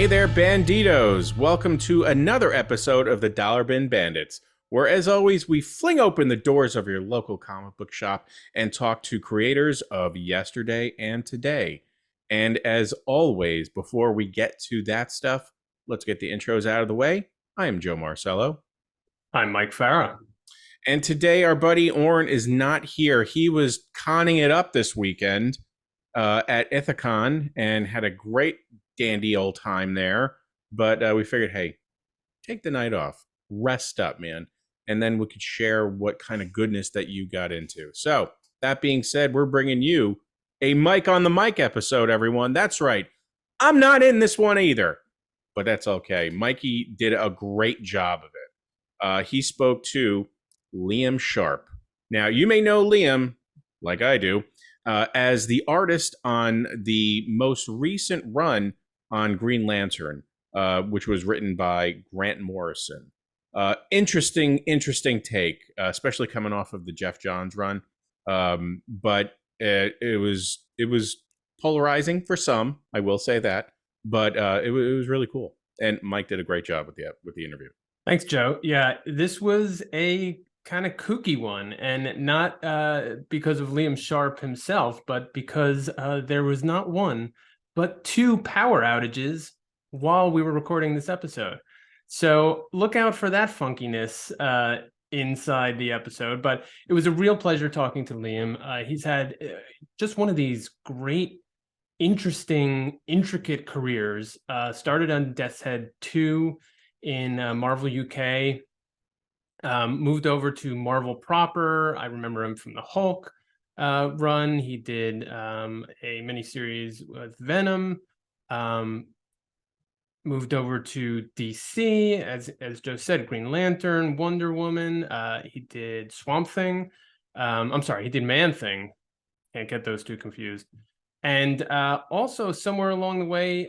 Hey there, Banditos! Welcome to another episode of the Dollar Bin Bandits, where, as always, we fling open the doors of your local comic book shop and talk to creators of yesterday and today. And as always, before we get to that stuff, let's get the intros out of the way. I am Joe Marcello. I'm Mike Farah. And today, our buddy Orrin is not here. He was conning it up this weekend at Ithacon and had a great dandy old time there. But we figured, hey, take the night off, rest up, man, and then we could share what kind of goodness that you got into. So that being said, we're bringing you a Mike on the Mic episode, everyone. That's right. I'm not in this one either, but that's okay. Mikey did a great job of it. He spoke to Liam Sharp. Now, you may know Liam, like I do, as the artist on the most recent run on Green Lantern, which was written by Grant Morrison. Interesting take, especially coming off of the Jeff Johns run. But it was polarizing for some, I will say that. But it was really cool, and Mike did a great job with the interview. Thanks, Joe. Yeah, this was a kind of kooky one, and not because of Liam Sharp himself, but because there was not one, but two power outages while we were recording this episode. So look out for that funkiness inside the episode. But it was a real pleasure talking to Liam. He's had just one of these great, interesting, intricate careers. Started on Death's Head 2 in Marvel UK, moved over to Marvel proper. I remember him from the Hulk run. He did a miniseries with Venom. Moved over to DC, as Joe said, Green Lantern, Wonder Woman. He did Swamp Thing. I'm sorry, he did Man Thing. Can't get those two confused. And also somewhere along the way,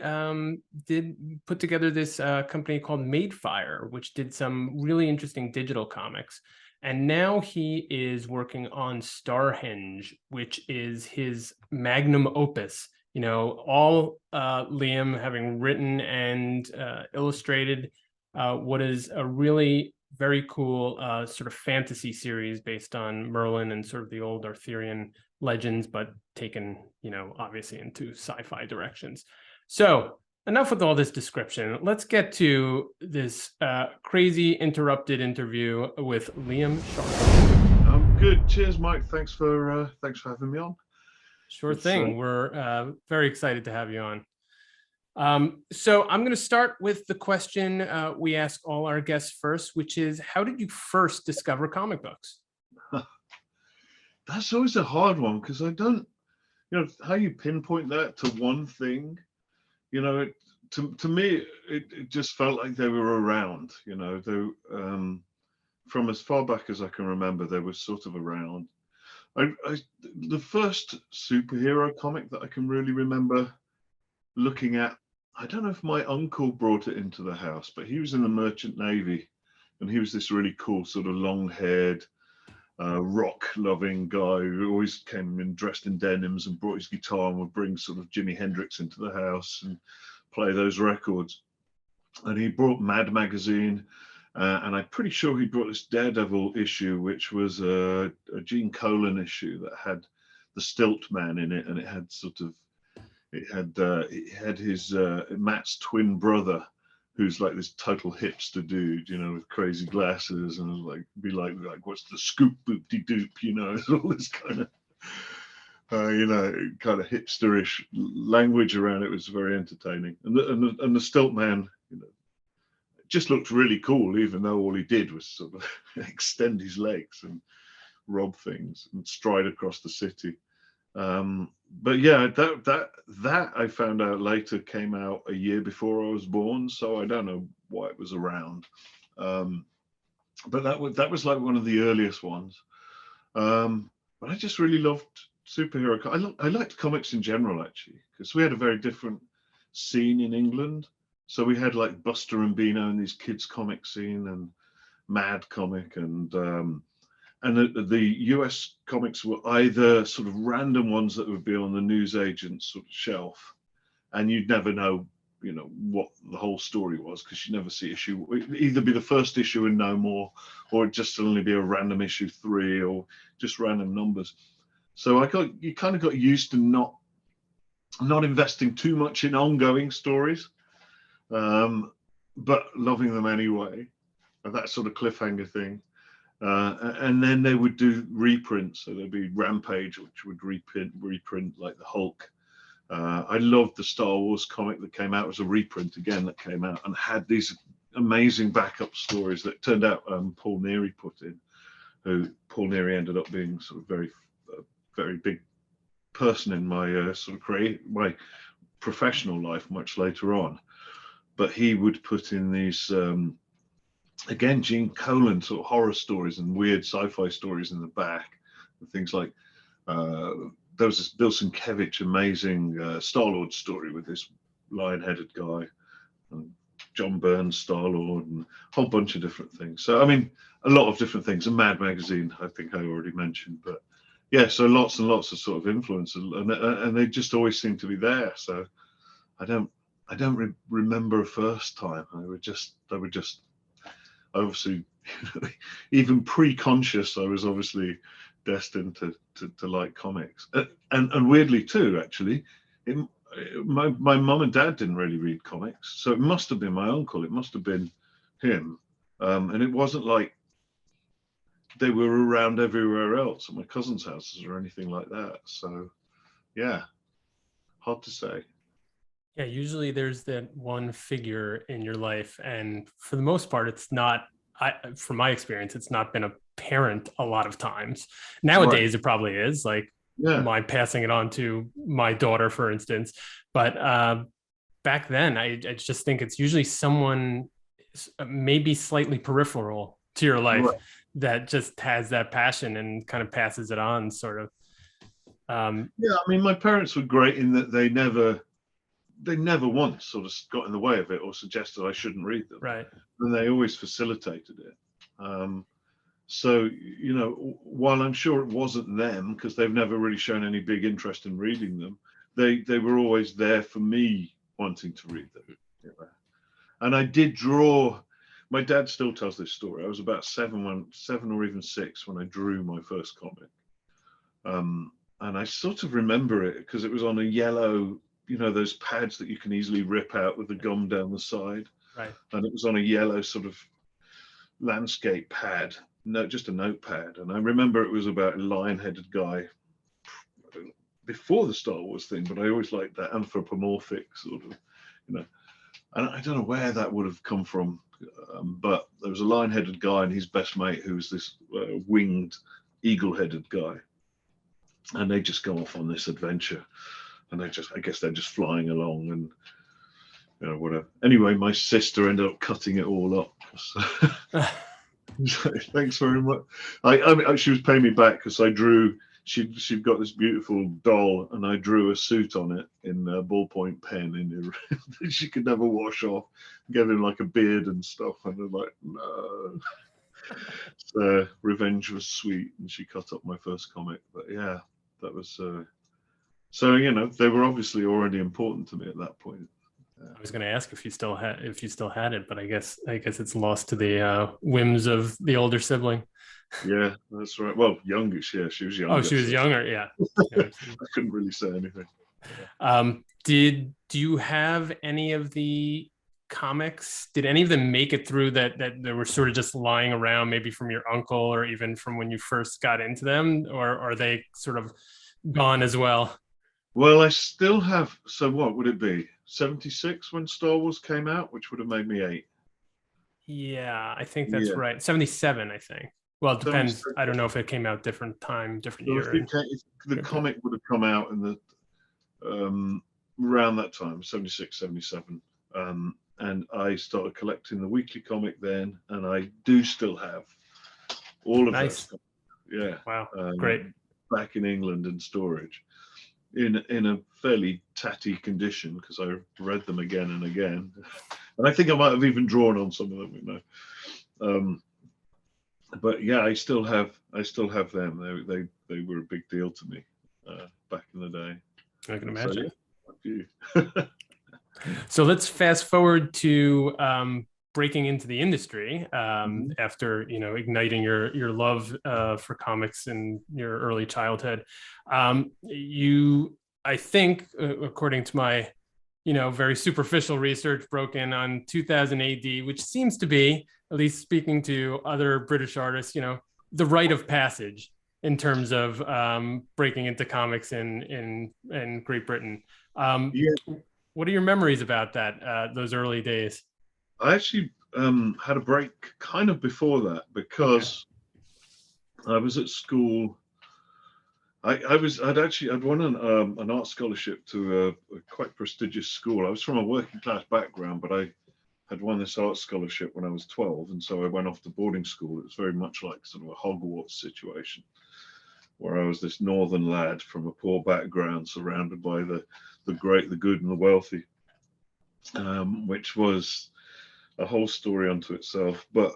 did put together this company called Madefire, which did some really interesting digital comics. And now he is working on Stonehenge, which is his magnum opus. You know, all Liam having written and illustrated what is a really very cool sort of fantasy series based on Merlin and sort of the old Arthurian legends, but taken, you know, obviously into sci-fi directions. So enough with all this description. Let's get to this crazy interrupted interview with Liam Sharp. I'm good. Cheers, Mike. Thanks for having me on. Sure thing. We're very excited to have you on. So I'm going to start with the question we ask all our guests first, which is, how did you first discover comic books? That's always a hard one because I don't, you know, how you pinpoint that to one thing. You know, to me, it just felt like they were around. You know, they, from as far back as I can remember, they were sort of around. The first superhero comic that I can really remember looking at, I don't know if my uncle brought it into the house, but he was in the Merchant Navy, and he was this really cool sort of long-haired, rock-loving guy who always came in dressed in denims and brought his guitar and would bring sort of Jimi Hendrix into the house and play those records. And he brought Mad magazine, and I'm pretty sure he brought this Daredevil issue, which was a Gene Colan issue that had the Stilt Man in it, and it had his Matt's twin brother, who's like this total hipster dude, you know, with crazy glasses, and like what's the scoop boopty doop, you know, all this kind of kind of hipsterish language around it. Was very entertaining, and the Stilt Man, you know, just looked really cool, even though all he did was sort of extend his legs and rob things and stride across the city. But yeah, that I found out later came out a year before I was born, so I don't know why it was around. But that was like one of the earliest ones. But I just really loved superhero. I liked comics in general, actually, because we had a very different scene in England. So we had like Buster and Beano and these kids comic scene, and Mad comic, and the US comics were either sort of random ones that would be on the newsagent sort of shelf, and you'd never know, you know, what the whole story was, because you never see issue. It'd either be the first issue and no more, or it'd just suddenly be a random issue 3, or just random numbers. So you kind of got used to not investing too much in ongoing stories, but loving them anyway. And that sort of cliffhanger thing. And then they would do reprints. So there'd be Rampage, which would reprint like the Hulk. I loved the Star Wars comic that came out. It was a reprint again that came out and had these amazing backup stories that turned out Paul Neary put in. Who Paul Neary ended up being sort of very big person in my my professional life much later on. But he would put in these again, Gene Colan sort of horror stories and weird sci-fi stories in the back, and things like there was this Bill Sienkiewicz amazing Star-Lord story with this lion-headed guy, and John Byrne's Star-Lord, and a whole bunch of different things. So, I mean, a lot of different things. And Mad Magazine, I think I already mentioned, but yeah, so lots and lots of sort of influences, and they just always seem to be there. So I don't remember a first time. I would just obviously, even pre-conscious, I was obviously destined to like comics, and weirdly too, actually, my mum and dad didn't really read comics, so it must have been my uncle. It must have been him, and it wasn't like they were around everywhere else at my cousins' houses or anything like that. So, yeah, hard to say. Yeah, usually there's that one figure in your life, and for the most part, it's not. From my experience, it's not been a parent a lot of times. Nowadays, It probably is, like my passing it on to my daughter, for instance. But back then, I just think it's usually someone maybe slightly peripheral to your life that just has that passion and kind of passes it on, sort of. Yeah, I mean, my parents were great in that they never once sort of got in the way of it or suggested I shouldn't read them. Right. And they always facilitated it. So, you know, while I'm sure it wasn't them, because they've never really shown any big interest in reading them, they were always there for me wanting to read them. You know? And I did draw. My dad still tells this story. I was about 7 or even 6 when I drew my first comic. And I sort of remember it because it was on a yellow, you know, those pads that you can easily rip out with the gum down the side. Right. And it was on a yellow sort of landscape pad, no, just a notepad. And I remember it was about a lion-headed guy before the Star Wars thing, but I always liked that anthropomorphic sort of, you know, and I don't know where that would have come from, but there was a lion-headed guy and his best mate who was this winged, eagle-headed guy. And they just go off on this adventure. And I guess they're just flying along and, you know, whatever. Anyway, my sister ended up cutting it all up. So, thanks very much. I mean, she was paying me back because I drew. She'd got this beautiful doll, and I drew a suit on it in a ballpoint pen that she could never wash off. Gave him like a beard and stuff, and I'm like, no. So revenge was sweet, and she cut up my first comic. But yeah, that was. So, you know, they were obviously already important to me at that point. I was going to ask if you still had it, but I guess it's lost to the whims of the older sibling. Yeah, that's right. Well, youngish, yeah, she was younger. Oh, she was younger, yeah. I couldn't really say anything. Do you have any of the comics? Did any of them make it through that they were sort of just lying around, maybe from your uncle or even from when you first got into them, or are they sort of gone as well? Well, I still have. So what would it be? 76 when Star Wars came out, which would have made me 8. Yeah, I think that's right. 77, I think. Well, it depends. I don't know if it came out different time, different year. The comic would have come out in the around that time, 76, 77. And I started collecting the weekly comic then, and I do still have all of those. Yeah. Wow. Great. Back in England in storage. In a fairly tatty condition because I read them again and again, and I think I might have even drawn on some of them, you know. But yeah, I still have them. They were a big deal to me back in the day. I can imagine. So, yeah, So let's fast forward to breaking into the industry after igniting your love for comics in your early childhood. You, I think, according to my very superficial research, broke in on 2000 AD, which seems to be, at least speaking to other British artists, the rite of passage in terms of breaking into comics in Great Britain. Yeah, What are your memories about that, those early days? I actually had a break kind of before that Okay. because I was at school. I'd won an art scholarship to a quite prestigious school. I was from a working class background, but I had won this art scholarship when I was 12, and so I went off to boarding school. It was very much like sort of a Hogwarts situation, where I was this northern lad from a poor background, surrounded by the great, the good, and the wealthy, which was a whole story unto itself. But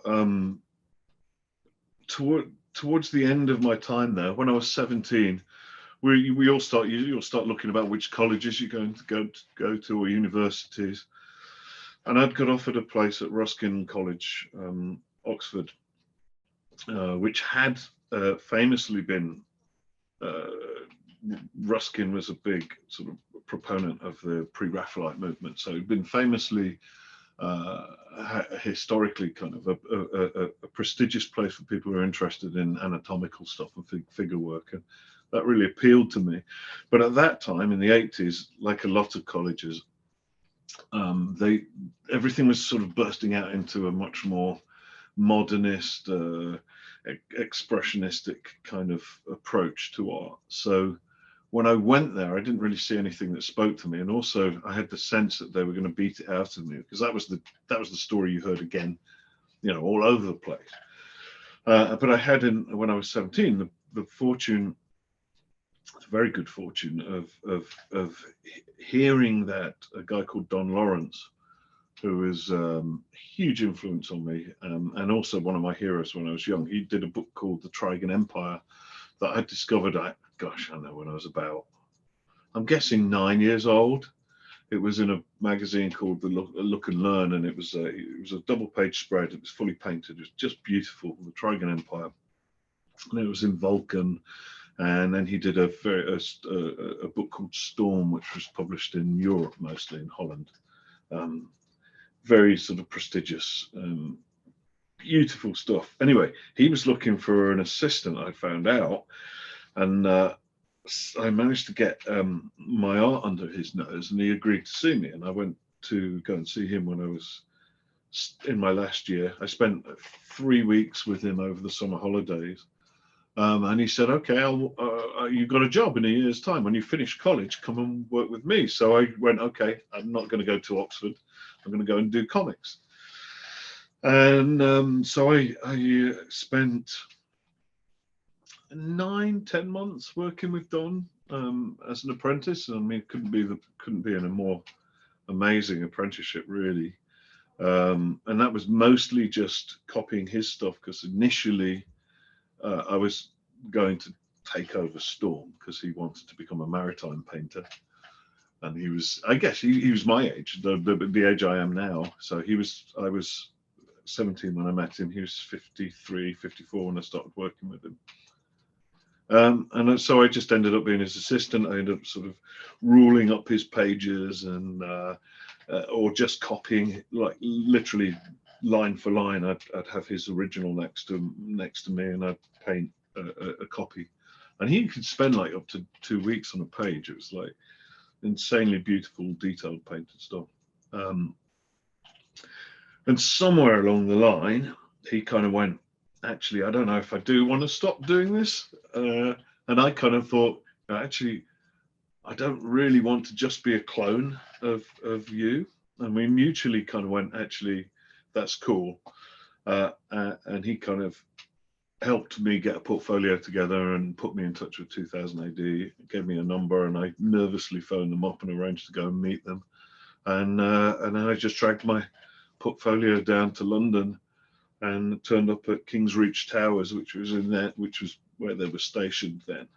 towards the end of my time there, when I was 17, you'll start looking about which colleges you're going to go to or universities. And I'd got offered a place at Ruskin College, Oxford, which had famously been. Ruskin was a big sort of proponent of the pre-Raphaelite movement, so it'd been famously historically kind of a prestigious place for people who are interested in anatomical stuff and figure work, and that really appealed to me. But at that time in the 80s, like a lot of colleges, everything was sort of bursting out into a much more modernist, expressionistic kind of approach to art. So when I went there, I didn't really see anything that spoke to me, and also I had the sense that they were going to beat it out of me, because that was the story you heard again, all over the place. But I had, when I was 17, the fortune, the very good fortune of hearing that a guy called Don Lawrence, who was a huge influence on me, and also one of my heroes when I was young. He did a book called The Trigon Empire that I discovered, I don't know, when I was about, I'm guessing 9 years old. It was in a magazine called Look and Learn, and it was a double-page spread. It was fully painted. It was just beautiful, The Trigon Empire. And it was in Vulcan. And then he did a book called Storm, which was published in Europe, mostly in Holland. Very sort of prestigious, beautiful stuff. Anyway, he was looking for an assistant, I found out, and I managed to get my art under his nose, and he agreed to see me. And I went to go and see him when I was in my last year. I spent 3 weeks with him over the summer holidays. And he said, okay, you've got a job in a year's time. When you finish college, come and work with me. So I went, okay, I'm not going to go to Oxford. I'm going to go and do comics. And so I spent 9-10 months working with Don as an apprentice. I mean, couldn't be in a more amazing apprenticeship, really. And that was mostly just copying his stuff, because initially I was going to take over Storm because he wanted to become a maritime painter. And he was, I guess, he was my age, the age I am now. So I was 17 when I met him. He was 53, 54 when I started working with him. And so I just ended up being his assistant. I ended up sort of ruling up his pages and or just copying, like literally line for line. I'd have his original next to me, and I'd paint a copy. And he could spend like up to 2 weeks on a page. It was like insanely beautiful, detailed painted stuff. And somewhere along the line, he kind of went, actually, I don't know if I do want to stop doing this. And I kind of thought, actually, I don't really want to just be a clone of you. And we mutually kind of went, actually, that's cool. And he kind of helped me get a portfolio together and put me in touch with 2000 AD, gave me a number, and I nervously phoned them up and arranged to go and meet them. And then I just dragged my portfolio down to London and turned up at King's Reach Towers, which was where they were stationed then.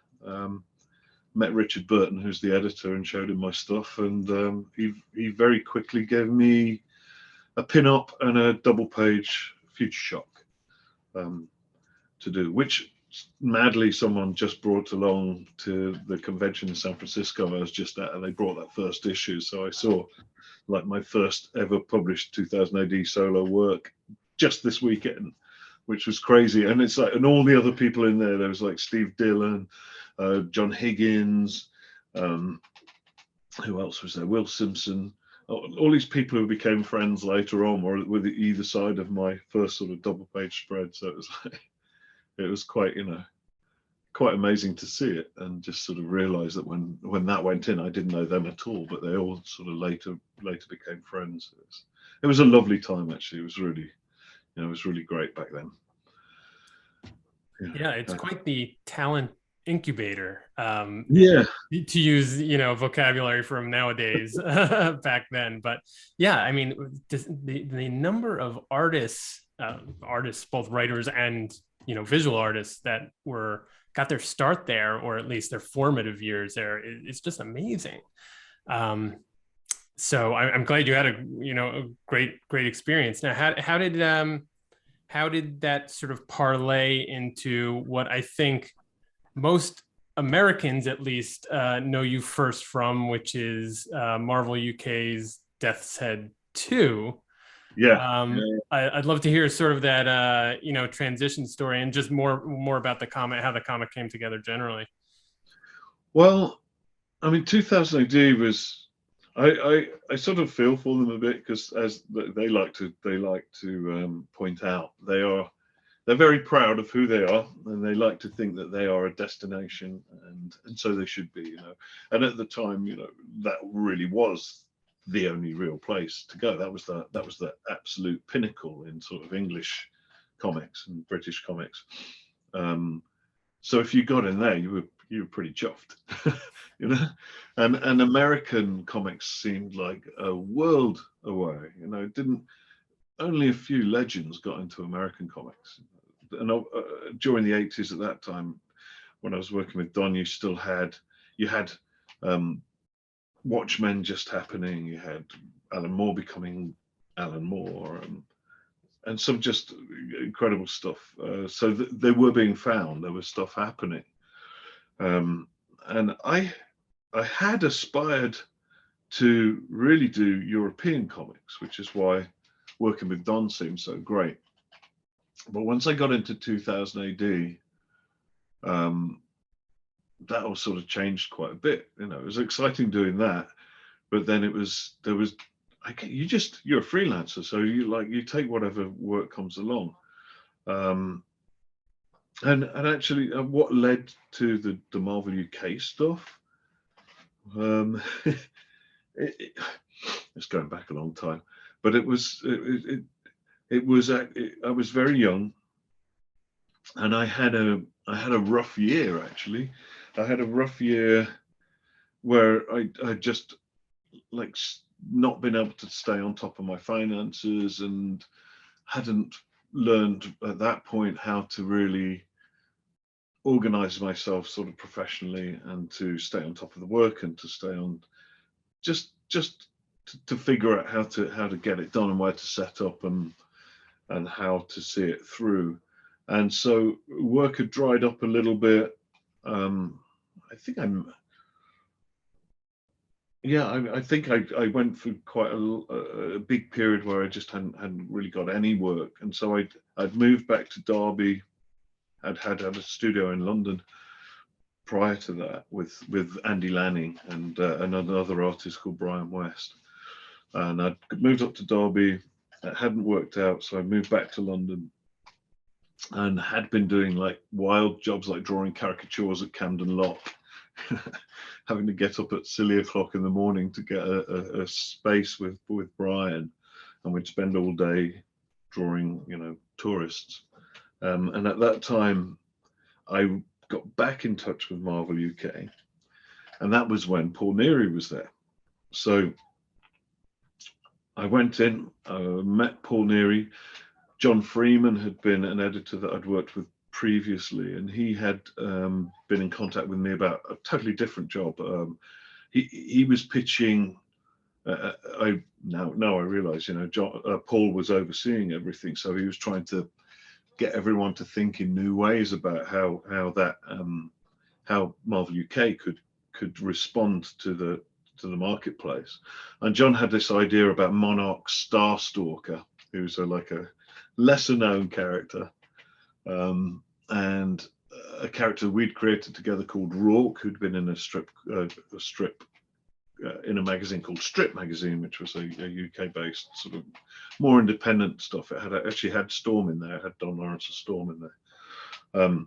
met Richard Burton, who's the editor, and showed him my stuff, and he very quickly gave me a pin-up and a double-page Future Shock to do, which madly someone just brought along to the convention in San Francisco I was just at, and they brought that first issue. So I saw like my first ever published 2000 AD solo work just this weekend, which was crazy. And it's like, and all the other people in there was like Steve Dillon, John Higgins, who else was there? Will Simpson, all these people who became friends later on were with either side of my first sort of double page spread. So it was like, it was quite, quite amazing to see it, and just sort of realize that when that went in, I didn't know them at all, but they all sort of later became friends. It was a lovely time, actually. It was really, it was really great back then. Yeah, it's quite the talent incubator. Yeah, to use vocabulary from nowadays back then. But yeah, I mean, the number of artists, both writers and visual artists that got their start there, or at least their formative years there, it's just amazing. So I'm glad you had a great experience. Now, how did that sort of parlay into what I think most Americans at least know you first from, which is Marvel UK's Death's Head 2. yeah. I'd love to hear sort of that transition story, and just more about the comic, how the comic came together generally. Well, I mean, 2000 AD was, I sort of feel for them a bit, because as they like to point out, they're very proud of who they are, and they like to think that they are a destination, and so they should be, And at the time, that really was the only real place to go. That was the absolute pinnacle in sort of English comics and British comics. So if you got in there, you were pretty chuffed, And American comics seemed like a world away. Only a few legends got into American comics. And during the 80s, at that time, when I was working with Don, you had Watchmen just happening. You had Alan Moore becoming Alan Moore, and some just incredible stuff. So they were being found. There was stuff happening, and I had aspired to really do European comics, which is why working with Don seemed so great. But once I got into 2000 AD, that all sort of changed quite a bit. It was exciting doing that, but then you're a freelancer, so you take whatever work comes along. And actually, what led to the Marvel UK stuff, it's going back a long time, but I was very young, and I had a rough year, actually. I had a rough year where I just not been able to stay on top of my finances, and hadn't learned at that point how to really organize myself sort of professionally, and to stay on top of the work, and to stay on just to figure out how to get it done, and where to set up, and how to see it through. And so work had dried up a little bit. I think I went through quite a big period where I just hadn't really got any work, and so I'd moved back to Derby. I'd had a studio in London prior to that with Andy Lanning and another artist called Brian West, and I'd moved up to Derby. It hadn't worked out, so I moved back to London, and had been doing like wild jobs, like drawing caricatures at Camden Lock, having to get up at silly o'clock in the morning to get a space with Brian, and we'd spend all day drawing, tourists. And at that time, I got back in touch with Marvel UK, and that was when Paul Neary was there. So I went in, met Paul Neary. John Freeman had been an editor that I'd worked with previously, and he had been in contact with me about a totally different job. He was pitching. I realize, Paul was overseeing everything, so he was trying to get everyone to think in new ways about how Marvel UK could respond to the marketplace. And John had this idea about Monarch Starstalker, who's like a lesser known character, and a character we'd created together called Rourke, who'd been in a strip in a magazine called Strip Magazine, which was a UK-based sort of more independent stuff. It actually had Storm in there. It had Don Lawrence's Storm in there,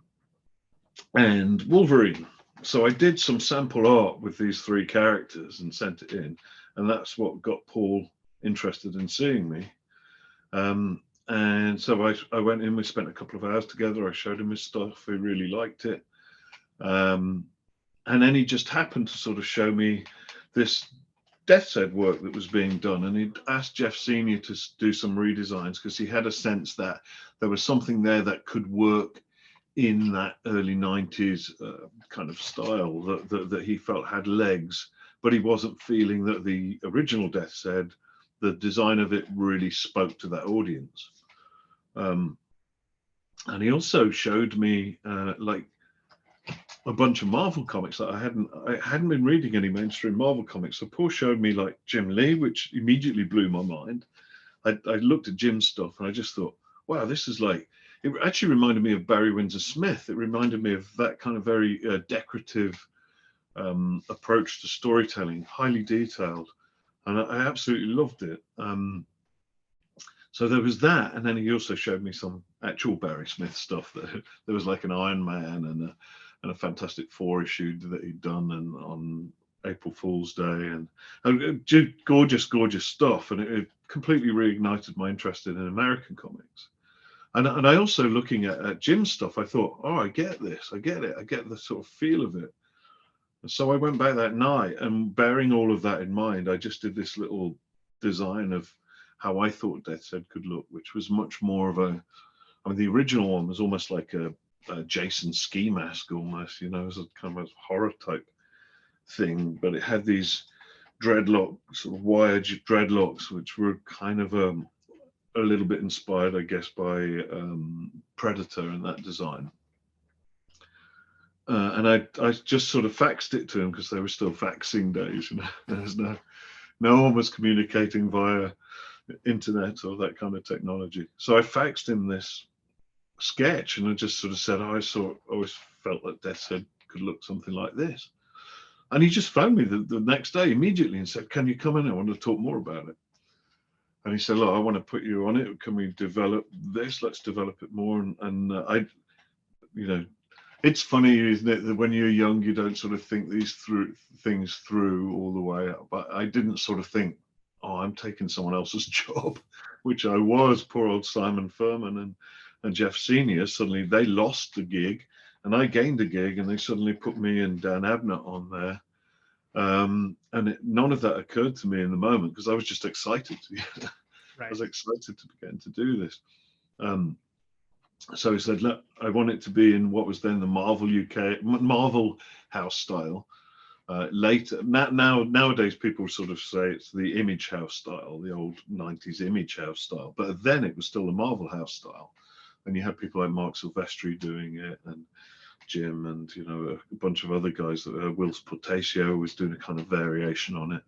and Wolverine. So I did some sample art with these 3 characters and sent it in, and that's what got Paul interested in seeing me. And so I went in. We spent a couple of hours together. I showed him his stuff. He really liked it, and then he just happened to sort of show me this Death's Head work that was being done, and he'd asked Jeff Senior to do some redesigns because he had a sense that there was something there that could work in that early 90s kind of style that he felt had legs, but he wasn't feeling that the original Death's Head, the design of it really spoke to that audience. And he also showed me like a bunch of Marvel comics that I hadn't been reading any mainstream Marvel comics. So Paul showed me like Jim Lee, which immediately blew my mind. I looked at Jim's stuff and I just thought, wow, this is like, it actually reminded me of Barry Windsor Smith. It reminded me of that kind of very decorative approach to storytelling, highly detailed, and I absolutely loved it. So there was that, and then he also showed me some actual Barry Smith stuff. There was like an Iron Man and a Fantastic Four issue that he'd done and on April Fool's Day, and gorgeous stuff. And it completely reignited my interest in American comics. And I also, looking at Jim's stuff, I thought, oh, I get this, I get it, I get the sort of feel of it. And so I went back that night, and bearing all of that in mind, I just did this little design of how I thought Death's Head could look, which was much more of the original one was almost like a Jason ski mask almost, it was a kind of a horror type thing, but it had these dreadlocks, sort of wired dreadlocks, which were kind of a little bit inspired, I guess, by Predator and that design. And I just sort of faxed it to him because they were still faxing days. There's no one was communicating via internet or that kind of technology. So I faxed him this sketch, and I just sort of said, I always felt that Death's Head could look something like this. And he just phoned me the next day immediately and said, can you come in? I want to talk more about it. And he said, look, I want to put you on it. Can we develop this? Let's develop it more. And it's funny, isn't it, that when you're young, you don't sort of think these things through all the way up. But I didn't sort of think, oh, I'm taking someone else's job, which I was. Poor old Simon Furman and Jeff Senior, suddenly they lost the gig and I gained a gig, and they suddenly put me and Dan Abnett on there. And none of that occurred to me in the moment because I was just excited. Right. I was excited to begin to do this. So he said, look, I want it to be in what was then the Marvel House style. Later, nowadays people sort of say it's the Image House style, the old 90s Image House style. But then it was still the Marvel House style. And you had people like Mark Silvestri doing it, and Jim, and a bunch of other guys. Wills Portacio was doing a kind of variation on it.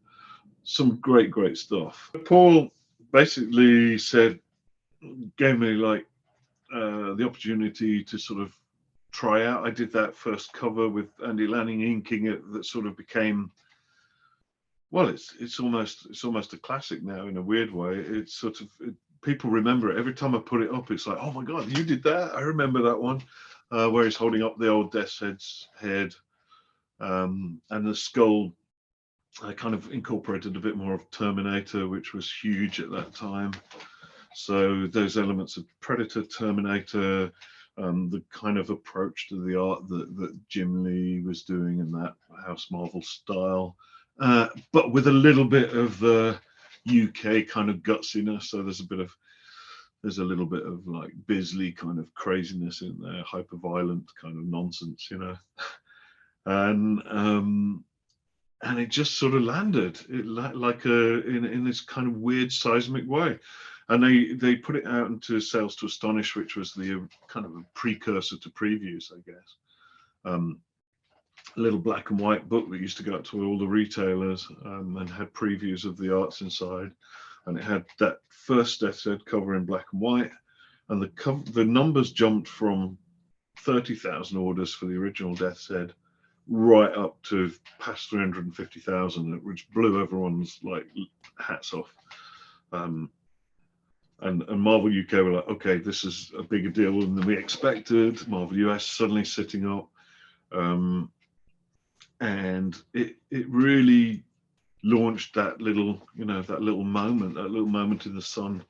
Some great stuff. Paul basically gave me like the opportunity to sort of try out. I did that first cover with Andy Lanning inking it. That sort of became, well, it's almost a classic now in a weird way. It's sort of people remember it every time I put it up. It's like, oh my god, you did that! I remember that one. Where he's holding up the old Death's Head's head, and the skull. I kind of incorporated a bit more of Terminator, which was huge at that time. So those elements of Predator, Terminator, the kind of approach to the art that Jim Lee was doing in that House Marvel style, but with a little bit of the UK kind of gutsiness. So there's a bit of there's a little bit of like Bisley kind of craziness in there, hyper violent kind of nonsense, and it just sort of landed like in this kind of weird seismic way. And they put it out into Sales to Astonish, which was the kind of a precursor to previews, I guess. A little black and white book that used to go out to all the retailers, and had previews of the arts inside. And it had that first Death's Head cover in black and white, and the numbers jumped from 30,000 orders for the original Death's Head right up to past 350,000, which blew everyone's like hats off. And Marvel UK were like, okay, this is a bigger deal than we expected. Marvel US suddenly sitting up, and it really launched that little moment in the sun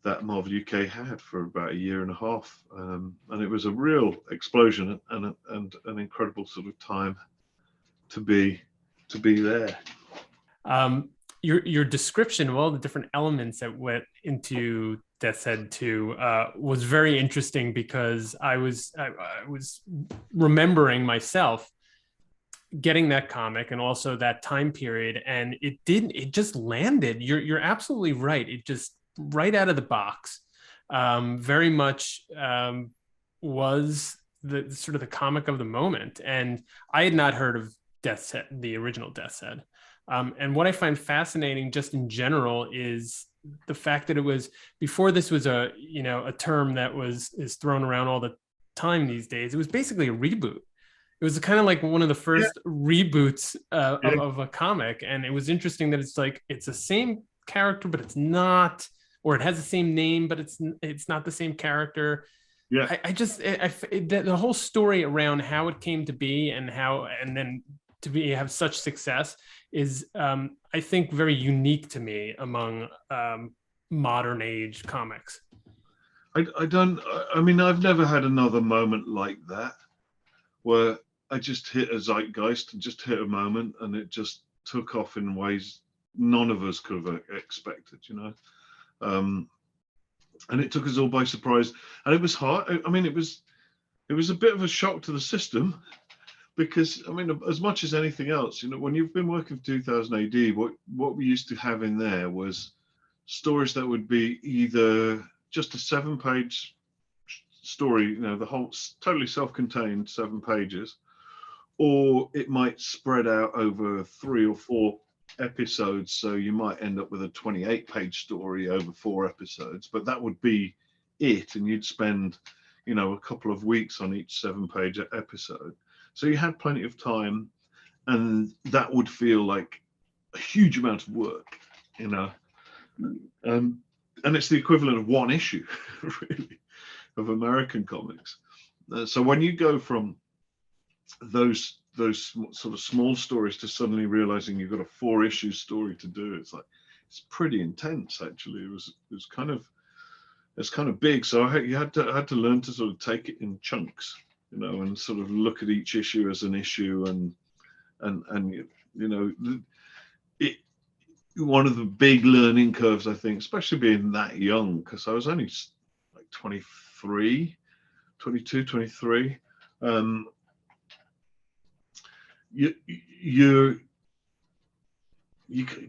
that Marvel UK had for about a year and a half, and it was a real explosion and an incredible sort of time to be there. Your description of all the different elements that went into Death's Head 2 was very interesting, because I was remembering myself getting that comic and also that time period, and it just landed. You're absolutely right. It just right out of the box, very much was the sort of the comic of the moment. And I had not heard of Death's Head, the original Death's Head. And what I find fascinating just in general is the fact that it was, before this was a term that is thrown around all the time these days, it was basically a reboot. It was kind of like one of the first reboots of a comic. And it was interesting that it's like, it's the same character, but it's not, or it has the same name, but it's not the same character. Yeah. The whole story around how it came to be and then to have such success is, I think, very unique to me among modern age comics. I've never had another moment like that where I just hit a zeitgeist and just hit a moment, and it just took off in ways none of us could have expected, and it took us all by surprise. And it was hard. It was a bit of a shock to the system, because as much as anything else, when you've been working for 2000 AD, what we used to have in there was stories that would be either just a 7-page story, the whole totally self-contained 7 pages, or it might spread out over 3 or 4 episodes. So you might end up with a 28-page story over 4 episodes, but that would be it. And you'd spend, a couple of weeks on each 7-page episode. So you had plenty of time, and that would feel like a huge amount of work, and it's the equivalent of one issue, really, of American comics. So when you go from those sort of small stories to suddenly realizing you've got a 4-issue story to do, it's pretty intense. Actually, it's kind of big. So you had to learn to sort of take it in chunks, and sort of look at each issue as an issue, and one of the big learning curves, I think, especially being that young, because I was only like 22, 23.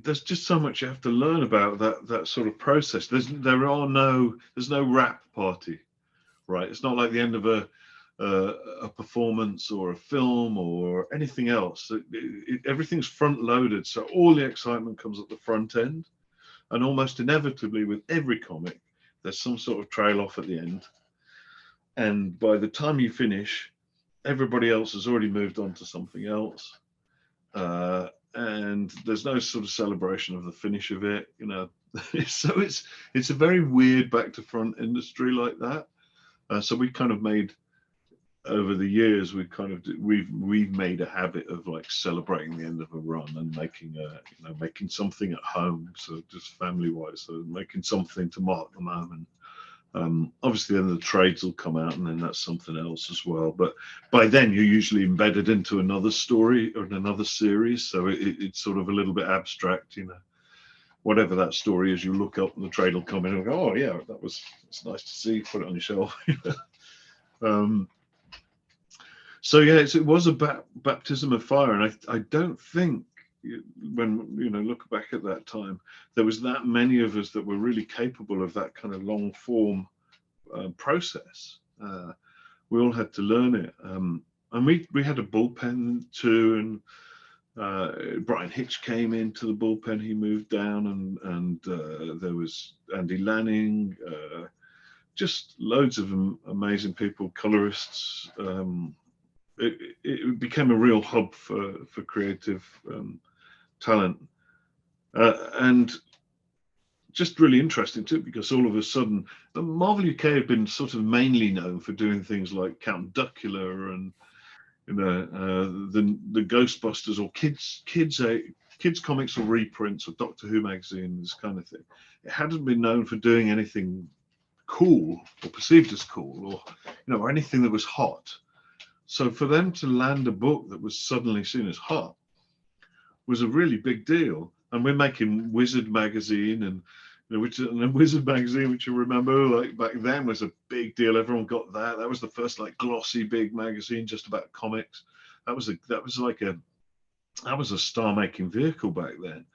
There's just so much you have to learn about that sort of process. There's no wrap party, right? It's not like the end of a performance or a film or anything else. Everything's front loaded, so all the excitement comes at the front end, and almost inevitably with every comic there's some sort of trail off at the end, and by the time you finish, everybody else has already moved on to something else, and there's no sort of celebration of the finish of it, so it's a very weird back to front industry like that. So we kind of made, over the years, we've made a habit of like celebrating the end of a run and making something at home, so just family wise, so making something to mark the moment. Obviously then the trades will come out, and then that's something else as well, but by then you're usually embedded into another story or in another series, so it's sort of a little bit abstract, whatever that story is, you look up and the trade will come in and go, oh yeah, it's nice to see, put it on your shelf. So yeah, it was a baptism of fire, and I don't think, when look back at that time, there was that many of us that were really capable of that kind of long form process. We all had to learn it, and we had a bullpen too, and Brian Hitch came into the bullpen. He moved down, and there was Andy Lanning, just loads of amazing people, colorists. It became a real hub for creative talent, and just really interesting too, because all of a sudden Marvel UK had been sort of mainly known for doing things like Count Duckula and the Ghostbusters, or kids comics or reprints, or Doctor Who magazine, this kind of thing. It hadn't been known for doing anything cool or perceived as cool, or anything that was hot. So for them to land a book that was suddenly seen as hot was a really big deal. And we're making Wizard magazine, and Wizard magazine, which you remember, like back then, was a big deal. Everyone got that. That was the first like glossy big magazine just about comics. That was a star-making vehicle back then.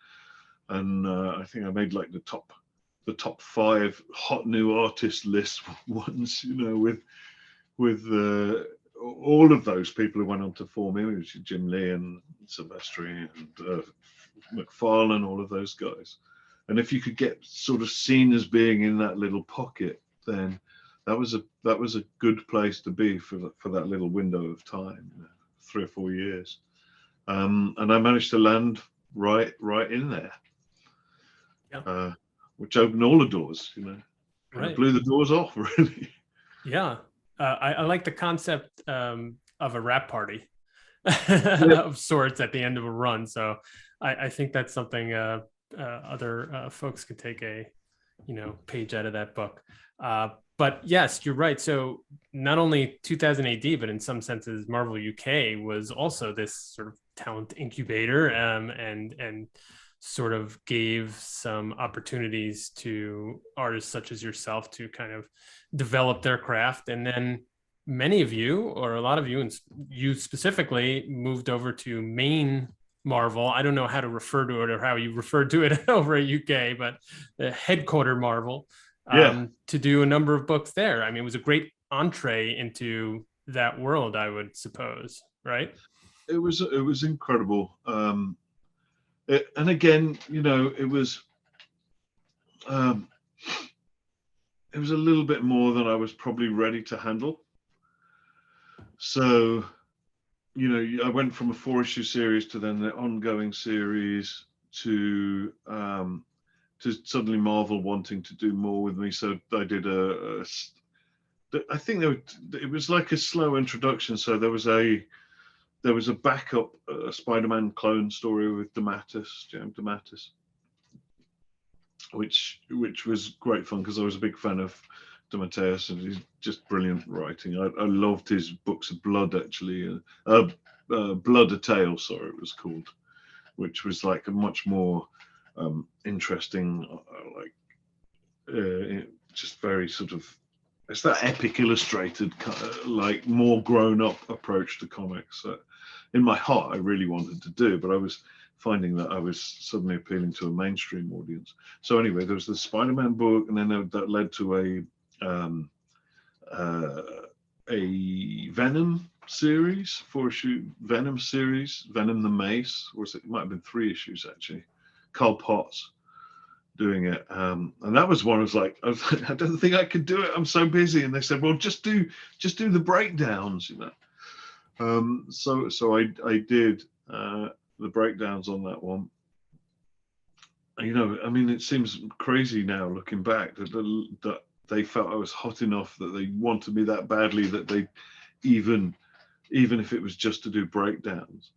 And I think I made like the top 5 hot new artist list once, with all of those people who went on to form Image, Jim Lee and Silvestri and McFarlane, all of those guys. And if you could get sort of seen as being in that little pocket, then that was a good place to be for that little window of time, 3 or 4 years. And I managed to land right in there, which opened all the doors, Right. Blew the doors off, really. Yeah. I like the concept of a wrap party of sorts at the end of a run. So I think that's something other folks could take a page out of that book. But yes, you're right. So not only 2000 AD, but in some senses, Marvel UK was also this sort of talent incubator, and sort of gave some opportunities to artists such as yourself to kind of develop their craft. And then many of you, or a lot of you, and you specifically, moved over to main Marvel. I don't know how to refer to it or how you referred to it over at UK, but the headquarter Marvel, to do a number of books there. I mean, it was a great entree into that world, I would suppose, right? It was incredible. And again, it was a little bit more than I was probably ready to handle. So, I went from a 4-issue series to then the ongoing series to suddenly Marvel wanting to do more with me. So I did I think it was like a slow introduction. So there was a backup Spider-Man clone story with James DeMatteis, which was great fun, because I was a big fan of DeMatteis, and he's just brilliant writing. I loved his books of Blood, actually. Blood a Tale, sorry, it was called, which was like a much more interesting, just very sort of, it's that epic illustrated, like more grown-up approach to comics that in my heart I really wanted to do, but I was finding that I was suddenly appealing to a mainstream audience. So anyway, there was the Spider-Man book, and then that led to a Venom series, 4-issue Venom series, Venom the Mace, or it might have been 3 issues actually. Carl Potts doing it, and that was one I was like, I don't think I could do it, I'm so busy. And they said, well, just do the breakdowns, so I did the breakdowns on that one. I mean, it seems crazy now looking back that they felt I was hot enough, that they wanted me that badly, that they even if it was just to do breakdowns.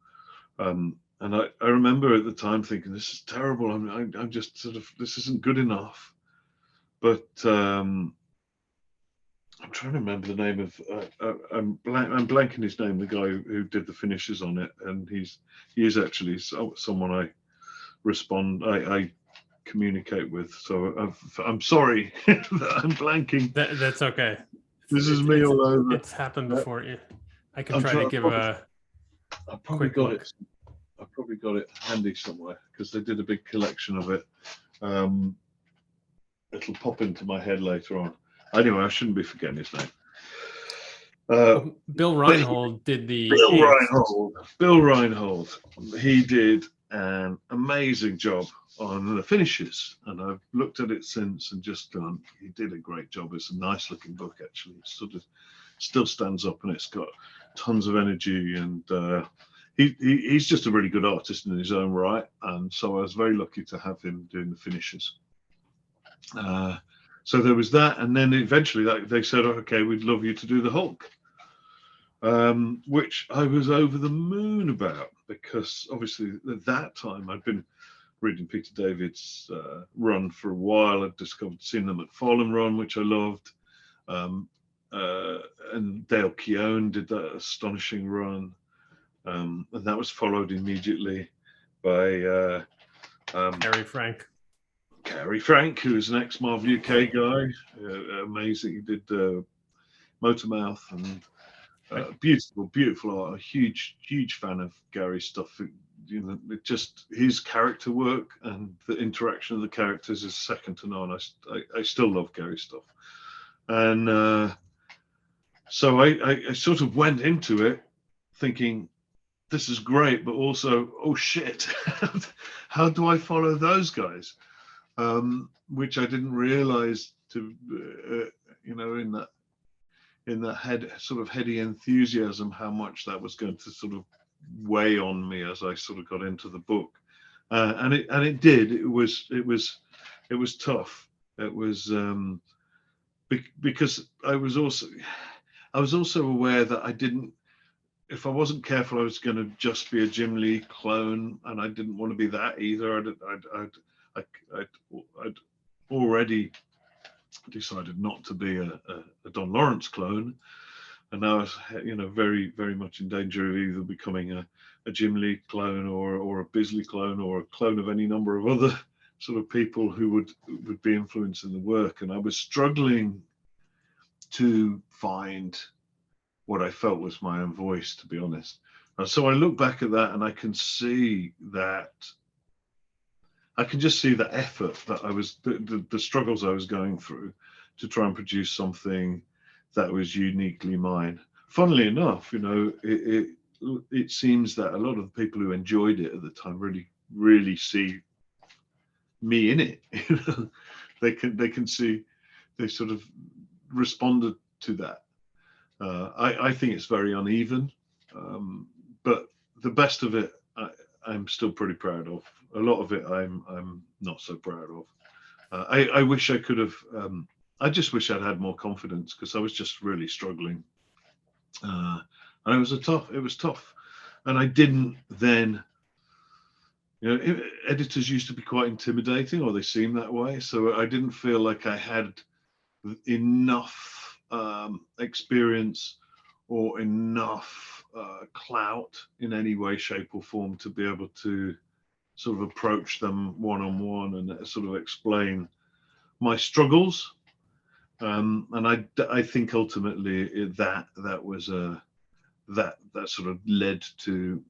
And I remember at the time thinking, this is terrible. I'm just sort of, this isn't good enough. But I'm trying to remember the name of, I'm blanking his name, the guy who did the finishes on it. And he is actually someone I communicate with. So I'm sorry that I'm blanking. That's okay. This is me all over. It's happened before. I can I'm try trying- to give a I've probably quick got look. it. I've probably got it handy somewhere because they did a big collection of it. It'll pop into my head later on. Anyway, I shouldn't be forgetting his name. Bill Reinhold did the Bill inks. Reinhold. Bill Reinhold. He did an amazing job on the finishes, and I've looked at it since and just gone, he did a great job. It's a nice looking book, actually. It sort of still stands up, and it's got tons of energy, and he's just a really good artist in his own right, and so I was very lucky to have him doing the finishes. So there was that, and then eventually they said, okay, we'd love you to do the Hulk, which I was over the moon about, because obviously at that time I'd been reading Peter David's run for a while. I'd seen the McFarlane run, which I loved, and Dale Keown did that astonishing run, and that was followed immediately by Gary Frank, who is an ex-Marvel UK guy, amazing. He did Motormouth and beautiful art. A huge fan of Gary's stuff. It just his character work and the interaction of the characters is second to none. I still love Gary's stuff, and so I sort of went into it thinking, this is great, but also, oh shit, how do I follow those guys? Which I didn't realize to, in that sort of heady enthusiasm, how much that was going to sort of weigh on me as I sort of got into the book, and it did. It was tough. It was because I was also aware that I didn't. If I wasn't careful, I was going to just be a Jim Lee clone, and I didn't want to be that either. I'd already decided not to be a Don Lawrence clone, and now I was, very, very much in danger of either becoming a Jim Lee clone or a Bisley clone or a clone of any number of other sort of people who would be influencing the work. And I was struggling to find what I felt was my own voice, to be honest. And so I look back at that and I can see that. I can just see the effort that the struggles I was going through to try and produce something that was uniquely mine. Funnily enough, it seems that a lot of the people who enjoyed it at the time really see me in it. They can see, they sort of responded to that. I think it's very uneven, but the best of it I'm still pretty proud of. A lot of it I'm not so proud of. I wish I could have. I just wish I'd had more confidence, because I was just really struggling, and it was tough, and I didn't then. Editors used to be quite intimidating, or they seem that way. So I didn't feel like I had enough experience or enough clout in any way, shape, or form to be able to sort of approach them one-on-one and sort of explain my struggles. And I think ultimately that was that sort of led to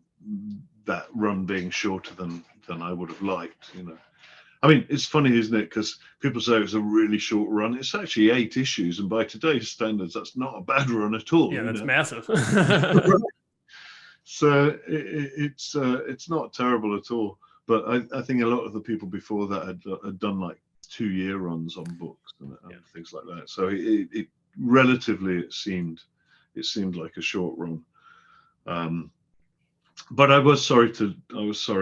that run being shorter than I would have liked. I mean, it's funny, isn't it? Because people say it was a really short run. It's actually 8 issues, and by today's standards, that's not a bad run at all. Yeah, that's massive. So it's not terrible at all. But I think a lot of the people before that had done like 2-year runs on books and things like that. So it relatively it seemed like a short run. But I was sorry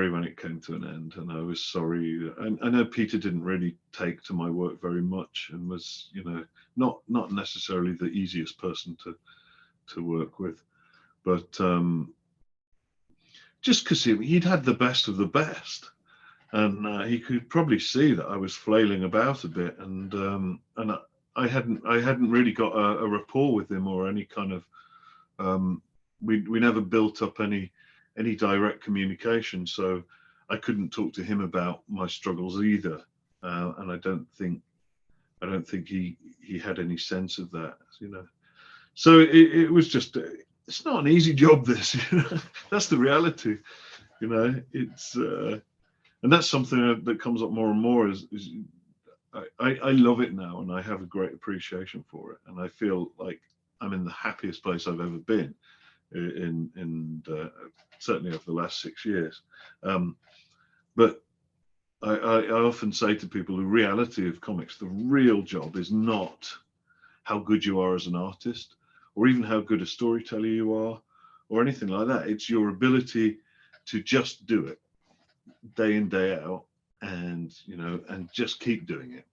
when it came to an end, and I was sorry. I know Peter didn't really take to my work very much, and was not necessarily the easiest person to work with, but just because he'd had the best of the best, and he could probably see that I was flailing about a bit, and I hadn't really got a rapport with him, or any kind of we never built up any direct communication, so I couldn't talk to him about my struggles either. and I don't think he had any sense of that, you know. So it was just, it's not an easy job, this, you know? That's the reality, you know. It's and that's something that comes up more and more. Is I love it now, and I have a great appreciation for it, and I feel like I'm in the happiest place I've ever been in certainly over the last 6 years. But I often say to people, the reality of comics, the real job is not how good you are as an artist, or even how good a storyteller you are, or anything like that. It's your ability to just do it day in, day out, and, you know, and just keep doing it,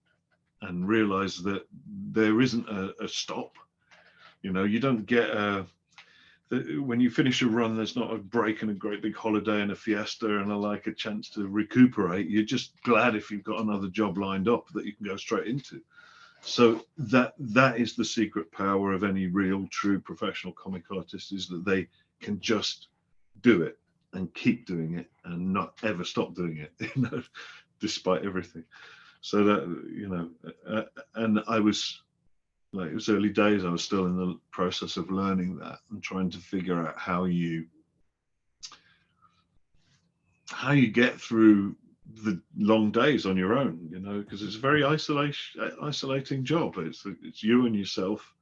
and realize that there isn't a stop. You know, you don't get when you finish a run, there's not a break and a great big holiday and a fiesta and a chance to recuperate. You're just glad if you've got another job lined up that you can go straight into. So that is the secret power of any real, true professional comic artist, is that they can just do it and keep doing it and not ever stop doing it, you know, despite everything. So that, you know, and I was, like, it was early days. I was still in the process of learning that and trying to figure out how you get through the long days on your own, you know, because it's a very isolating job. It's you and yourself,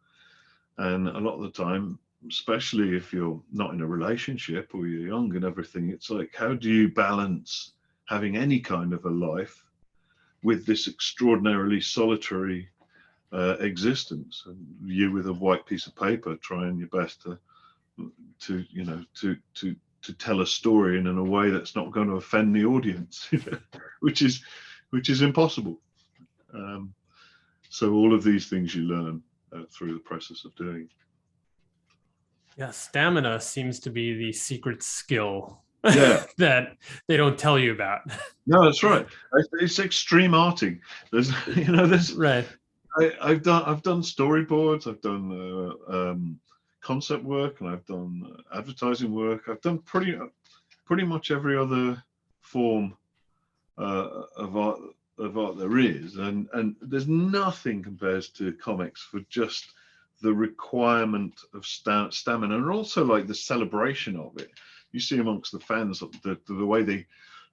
and a lot of the time, especially if you're not in a relationship or you're young and everything, it's like, how do you balance having any kind of a life with this extraordinarily solitary existence, and you with a white piece of paper trying your best to you know, to tell a story in a way that's not going to offend the audience, you know, which is impossible. So all of these things you learn through the process of doing. Yeah, stamina seems to be the secret skill. Yeah. That they don't tell you about. No, that's right. It's extreme arting. There's, you know, there's right. I've done storyboards. I've done concept work, and I've done advertising work. I've done pretty much every other form of art there is, and there's nothing compares to comics for just the requirement of stamina, and also like the celebration of it. You see amongst the fans the way they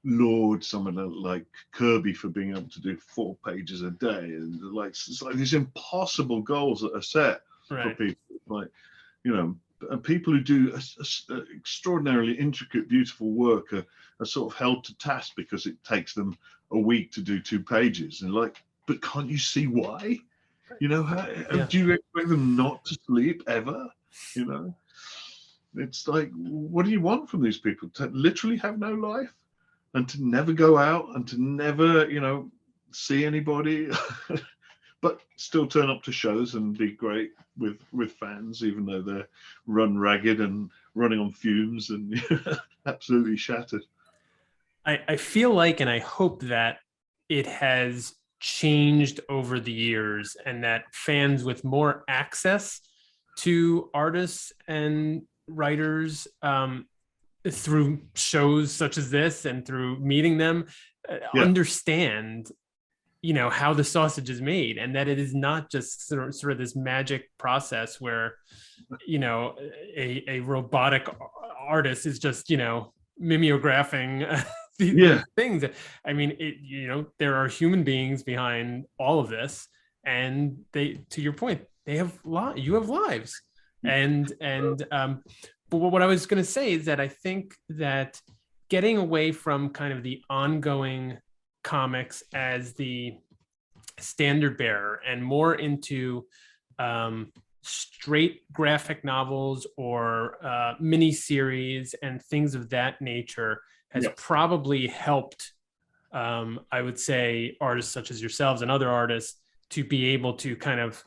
laud someone like Kirby for being able to do 4 pages a day, and like it's like these impossible goals that are set for people, like, you know, and people who do extraordinarily intricate, beautiful work are sort of held to task because it takes them a week to do 2 pages, and like, but can't you see why? You know, do you expect them not to sleep ever? You know, it's like, what do you want from these people? To literally have no life, and to never go out, and to never, you know, see anybody, but still turn up to shows and be great with fans, even though they're run ragged and running on fumes and absolutely shattered. I feel like, and I hope that it has changed over the years, and that fans with more access to artists and writers through shows such as this and through meeting them understand, you know, how the sausage is made, and that it is not just sort of this magic process where, you know, a robotic artist is just, you know, mimeographing these things. I mean, you know, there are human beings behind all of this, and they, to your point, they have you have lives, and but what I was going to say is that I think that getting away from kind of the ongoing comics as the standard bearer and more into straight graphic novels or mini series and things of that nature has probably helped, I would say, artists such as yourselves and other artists to be able to kind of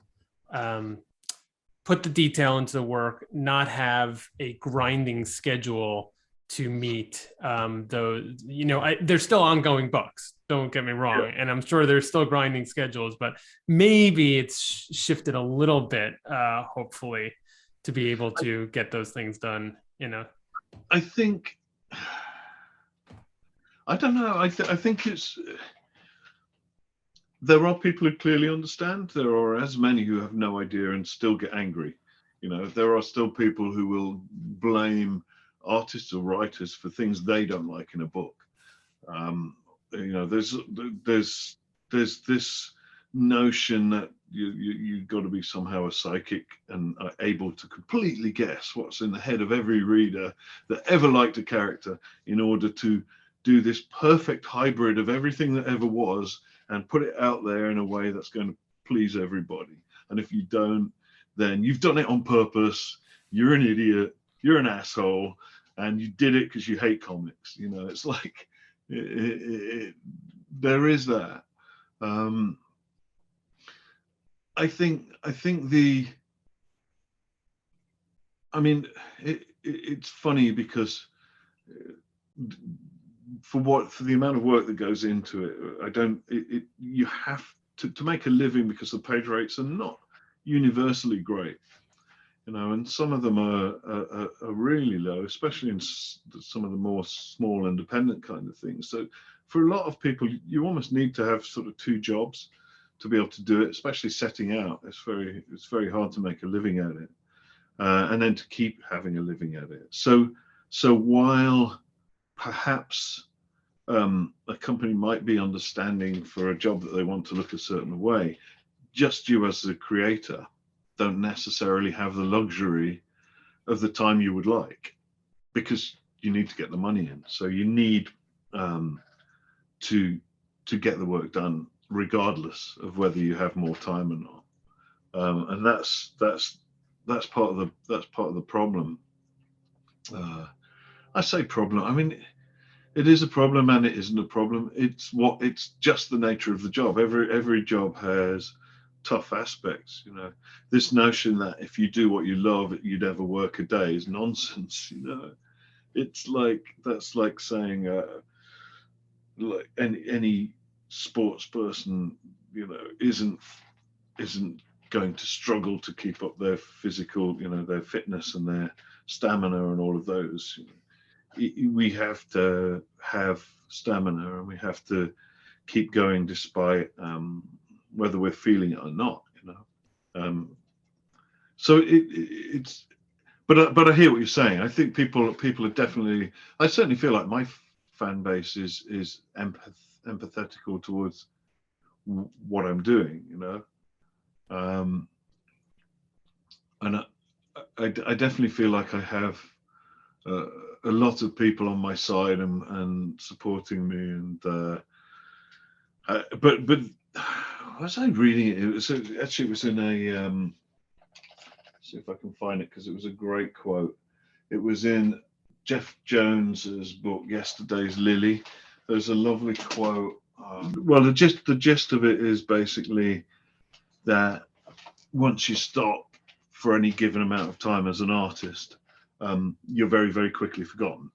put the detail into the work, not have a grinding schedule to meet. Though, you know, there's still ongoing books, don't get me wrong, and I'm sure there's still grinding schedules, but maybe it's shifted a little bit, hopefully, to be able to get those things done, you know. I think, I don't know, I think it's, there are people who clearly understand. There are as many who have no idea and still get angry. You know, there are still people who will blame artists or writers for things they don't like in a book. You know, there's this notion that you've got to be somehow a psychic and able to completely guess what's in the head of every reader that ever liked a character in order to do this perfect hybrid of everything that ever was and put it out there in a way that's going to please everybody. And if you don't, then you've done it on purpose. You're an idiot. You're an asshole, and you did it because you hate comics. You know, it's like there is that. I think it's funny because for the amount of work that goes into it, you have to make a living because the page rates are not universally great, you know, and some of them are really low, especially in some of the more small independent kind of things. So for a lot of people, you almost need to have sort of two jobs to be able to do it, especially setting out. It's very hard to make a living at it, and then to keep having a living at it. So while perhaps a company might be understanding for a job that they want to look a certain way, just you as a creator don't necessarily have the luxury of the time you would like, because you need to get the money in. So you need to get the work done regardless of whether you have more time or not. And that's part of the problem. I say problem. I mean, it is a problem and it isn't a problem. It's just the nature of the job. Every job has tough aspects. You know, this notion that if you do what you love, you'd never work a day is nonsense. You know, it's like that's like saying like any sports person, you know, isn't going to struggle to keep up their physical, you know, their fitness and their stamina and all of those. You know, we have to have stamina and we have to keep going despite whether we're feeling it or not, you know. So it's but I hear what you're saying. I think people are definitely, I certainly feel like my fan base is empathetical towards what I'm doing, you know. And I definitely feel like I have a lot of people on my side and supporting me, and but was I reading it? It was in a see if I can find it, because it was a great quote. It was in Jeff Jones's book Yesterday's Lily. There's a lovely quote. Well, the gist of it is basically that once you stop for any given amount of time as an artist, you're very, very quickly forgotten.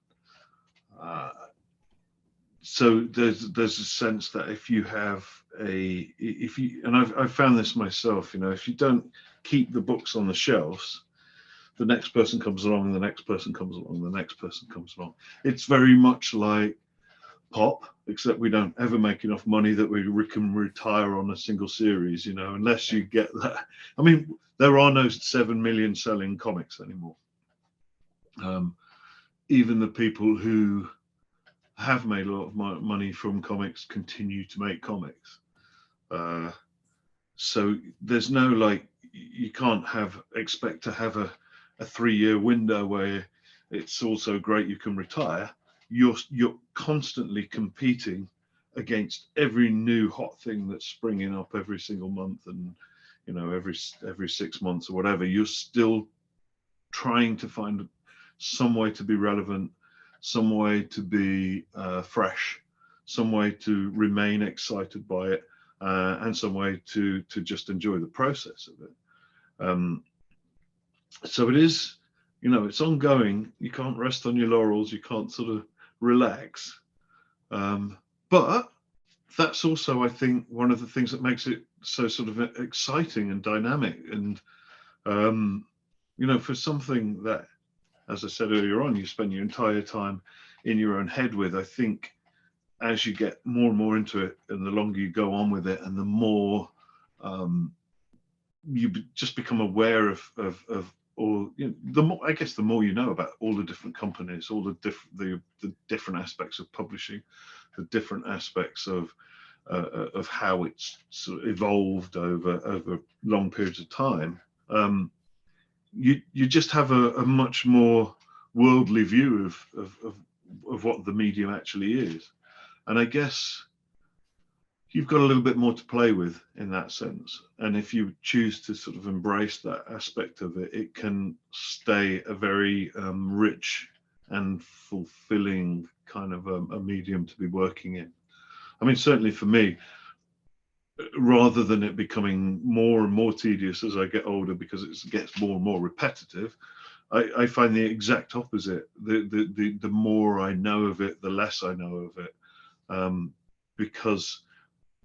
So there's a sense that if you and I've found this myself, you know, if you don't keep the books on the shelves, the next person comes along, and the next person comes along, the next person comes along. It's very much like pop, except we don't ever make enough money that we can retire on a single series, you know, unless you get that. I mean, there are no 7 million selling comics anymore. Even the people who have made a lot of money from comics continue to make comics. So there's no, like, you can't expect to have a 3-year window where it's also great you can retire. You're constantly competing against every new hot thing that's springing up every single month, and you know, every 6 months or whatever. You're still trying to find some way to be relevant, some way to be fresh, some way to remain excited by it, and some way to just enjoy the process of it. So it is, you know, it's ongoing. You can't rest on your laurels. You can't sort of relax. But that's also, I think, one of the things that makes it so sort of exciting and dynamic. And, you know, for something that, as I said earlier on, you spend your entire time in your own head with, I think as you get more and more into it, and the longer you go on with it, and the more you just become aware of all, you know, the more, I guess, the more you know about all the different companies, all the different aspects of publishing, the different aspects of how it's sort of evolved over long periods of time. You just have a much more worldly view of what the medium actually is, and I guess you've got a little bit more to play with in that sense. And if you choose to sort of embrace that aspect of it, it can stay a very rich and fulfilling kind of a medium to be working in. I mean, certainly for me, rather than it becoming more and more tedious as I get older because it gets more and more repetitive, I find the exact opposite. The more I know of it, the less I know of it, because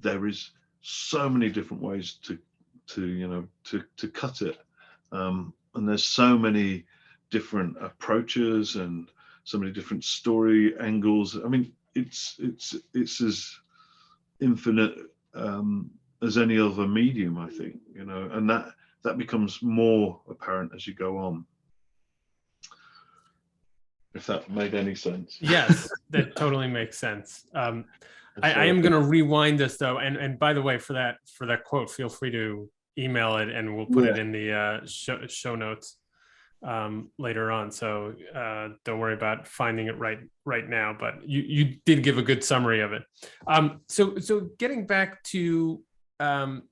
there is so many different ways to cut it, and there's so many different approaches and so many different story angles. I mean, it's as infinite as any other medium, I think, you know, and that becomes more apparent as you go on. If that made any sense. Yes, that totally makes sense. I am going to rewind this though, and by the way, for that quote, feel free to email it, and we'll put it in the show notes later on. So don't worry about finding it right now. But you did give a good summary of it. So getting back to sort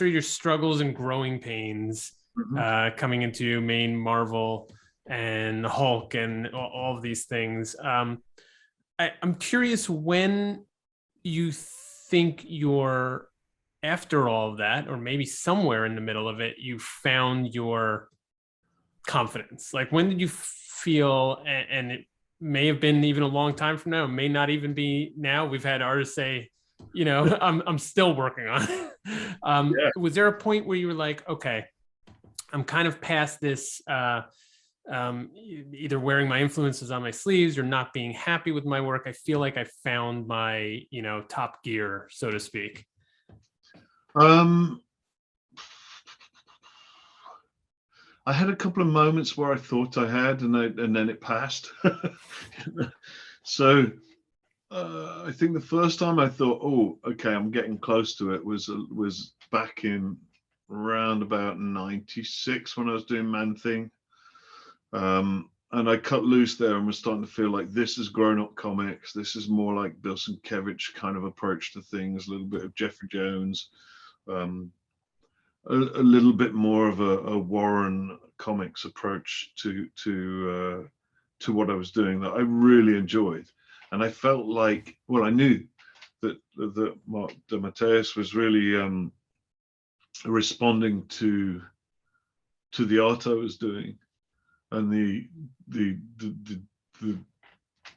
of your struggles and growing pains coming into main Marvel and Hulk and all of these things. I'm curious when you think you're, after all of that, or maybe somewhere in the middle of it, you found your confidence. Like, when did you feel, and it may have been even a long time from now, may not even be now. We've had artists say, you know, I'm still working on it. Was there a point where you were like, okay, I'm kind of past this, either wearing my influences on my sleeves or not being happy with my work? I feel like I found my, top gear, so to speak. I had a couple of moments where I thought I had, and then it passed. So I think the first time I thought, oh, okay, I'm getting close to it, was back in around about 96 when I was doing Man-Thing. And I cut loose there and was starting to feel like this is grown-up comics. This is more like Bill Sienkiewicz kind of approach to things, a little bit of Jeffrey Jones, a little bit more of a Warren comics approach to what I was doing that I really enjoyed. And I felt like, well, I knew that Mark DeMatteis was really responding to the art I was doing, and the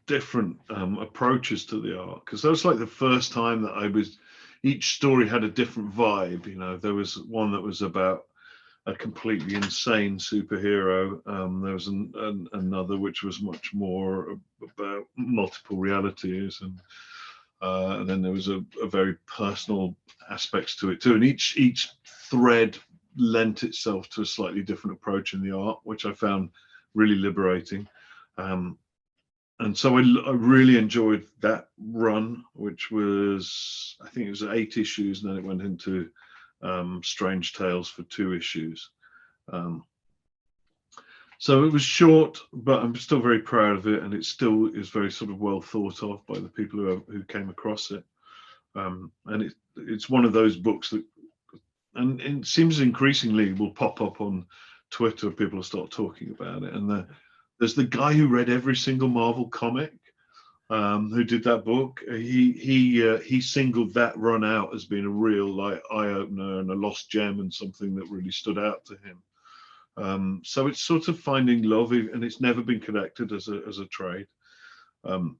different approaches to the art, because that was like the first time that each story had a different vibe. You know, there was one that was about a completely insane superhero. There was another which was much more about multiple realities, and then there was a very personal aspects to it too. And each thread lent itself to a slightly different approach in the art, which I found really liberating. And so I really enjoyed that run, which was, I think it was 8 issues, and then it went into Strange Tales for 2 issues. So it was short, but I'm still very proud of it, and it still is very sort of well thought of by the people who came across it. And it's one of those books that, and it seems increasingly will pop up on Twitter. People will start talking about it, and there's the guy who read every single Marvel comic, who did that book. He singled that run out as being a real like eye opener and a lost gem and something that really stood out to him. So it's sort of finding love, and it's never been collected as a trade, and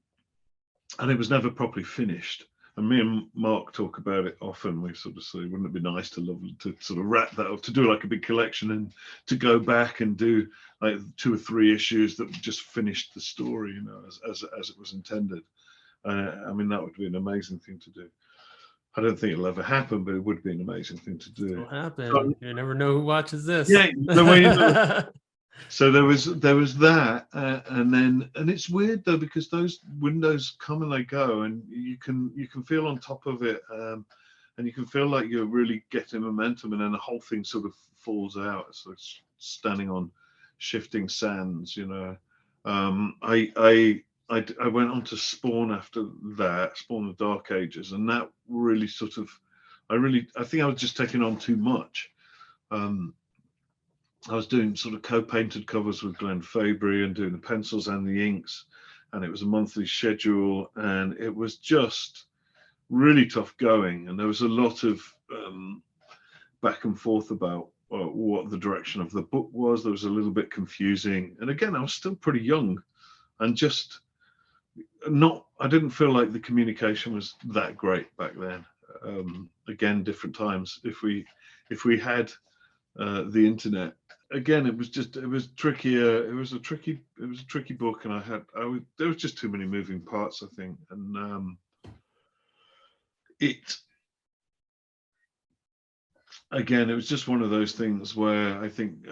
it was never properly finished. And me and Mark talk about it often. We sort of say, wouldn't it be nice to sort of wrap that up, to do like a big collection, and to go back and do like 2 or 3 issues that just finished the story, you know, as it was intended. I mean, that would be an amazing thing to do. I don't think it'll ever happen, but it would be an amazing thing to do. It'll happen. You never know who watches this. Yeah, the way you know. So there was that, and it's weird though, because those windows come and they go, and you can feel on top of it, and you can feel like you're really getting momentum, and then the whole thing sort of falls out. It's like standing on shifting sands, you know. I went on to Spawn after that, Spawn the Dark Ages, and that really sort of, I think I was just taking on too much. I was doing sort of co-painted covers with Glenn Fabry and doing the pencils and the inks, and it was a monthly schedule, and it was just really tough going. And there was a lot of back and forth about what the direction of the book was. There was a little bit confusing. And again, I was still pretty young, and just I didn't feel like the communication was that great back then. Again, different times. If we had the internet, again, it was trickier. It was a tricky book, and there was just too many moving parts, I think. And again, it was just one of those things where I think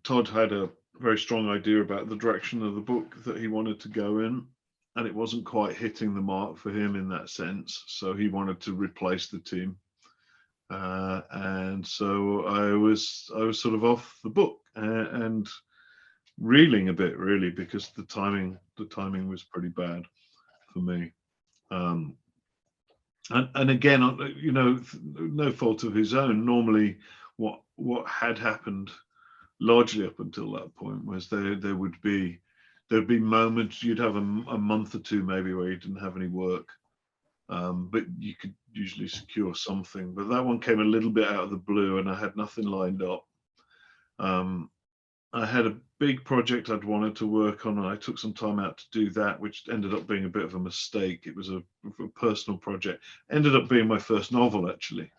Todd had a very strong idea about the direction of the book that he wanted to go in, and it wasn't quite hitting the mark for him in that sense. So he wanted to replace the team. And so I was sort of off the book and reeling a bit, really, because the timing was pretty bad for me. And again, you know, no fault of his own. Normally, what had happened largely up until that point was there'd be moments, you'd have a month or two maybe where you didn't have any work. But you could usually secure something. But that one came a little bit out of the blue, and I had nothing lined up. I had a big project I'd wanted to work on, and I took some time out to do that, which ended up being a bit of a mistake. It was a personal project. Ended up being my first novel, actually.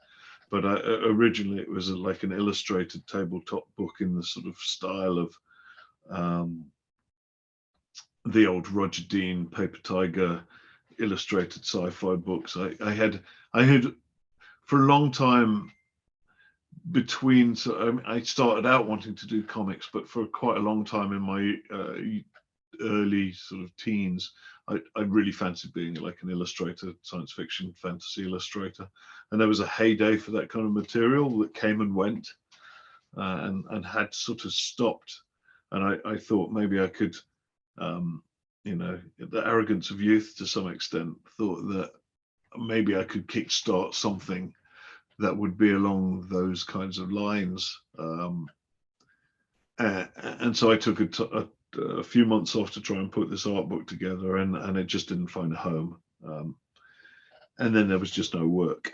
But originally it was like an illustrated tabletop book in the sort of style of the old Roger Dean Paper Tiger illustrated sci-fi books. I had for a long time between, so I started out wanting to do comics, but for quite a long time in my early sort of teens, I really fancied being like an illustrator, science fiction, fantasy illustrator. And there was a heyday for that kind of material that came and went, and had sort of stopped. And I thought maybe I could, you know, the arrogance of youth to some extent, thought that maybe I could kickstart something that would be along those kinds of lines. And so I took a few months off to try and put this art book together, and it just didn't find a home. And then there was just no work,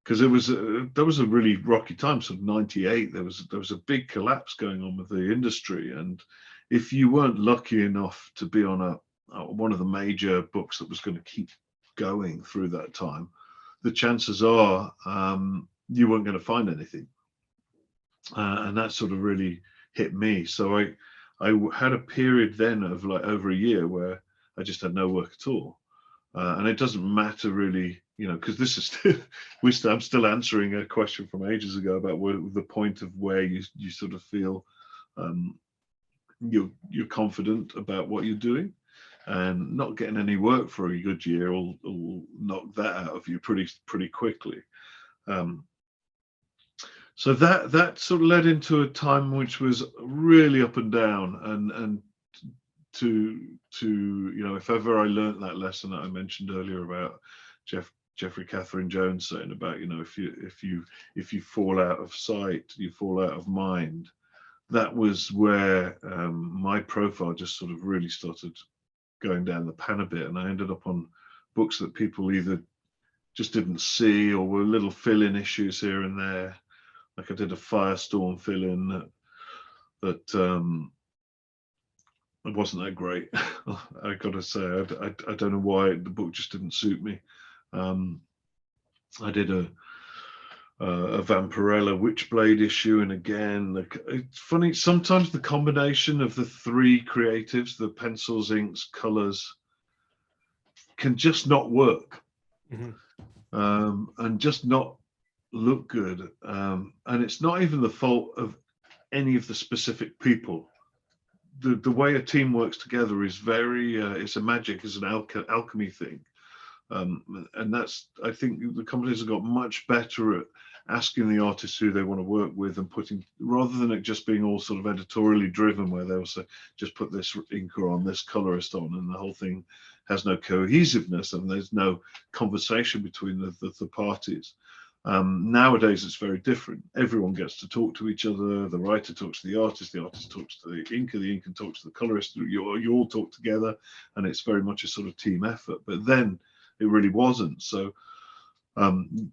because there was a really rocky time. So 98, there was a big collapse going on with the industry, and if you weren't lucky enough to be on one of the major books that was going to keep going through that time, the chances are you weren't going to find anything. And that sort of really hit me. So I had a period then of like over a year where I just had no work at all. And it doesn't matter really, you know, because this is still, I'm still answering a question from ages ago about the point of where you sort of feel you're confident about what you're doing, and not getting any work for a good year will knock that out of you pretty quickly. So that sort of led into a time which was really up and down, and to you know, if ever I learned that lesson that I mentioned earlier about Jeffrey Catherine Jones saying about, you know, if you fall out of sight, you fall out of mind. That was where my profile just sort of really started going down the pan a bit, and I ended up on books that people either just didn't see, or were little fill-in issues here and there. Like I did a Firestorm fill-in that it wasn't that great. I gotta say, I don't know why the book just didn't suit me. I did a Vampirella Witchblade issue, and again, it's funny. Sometimes the combination of the three creatives, the pencils, inks, colors, can just not work, and just not look good. And it's not even the fault of any of the specific people. The way a team works together is very, it's a magic, it's an alchemy thing. And that's, I think the companies have got much better at asking the artists who they want to work with and putting, rather than it just being all sort of editorially driven, where they'll say, just put this inker on, this colorist on, and the whole thing has no cohesiveness and there's no conversation between the parties. Nowadays, it's very different. Everyone gets to talk to each other. The writer talks to the artist talks to the inker talks to the colorist. You all talk together, and it's very much a sort of team effort. But then it really wasn't. So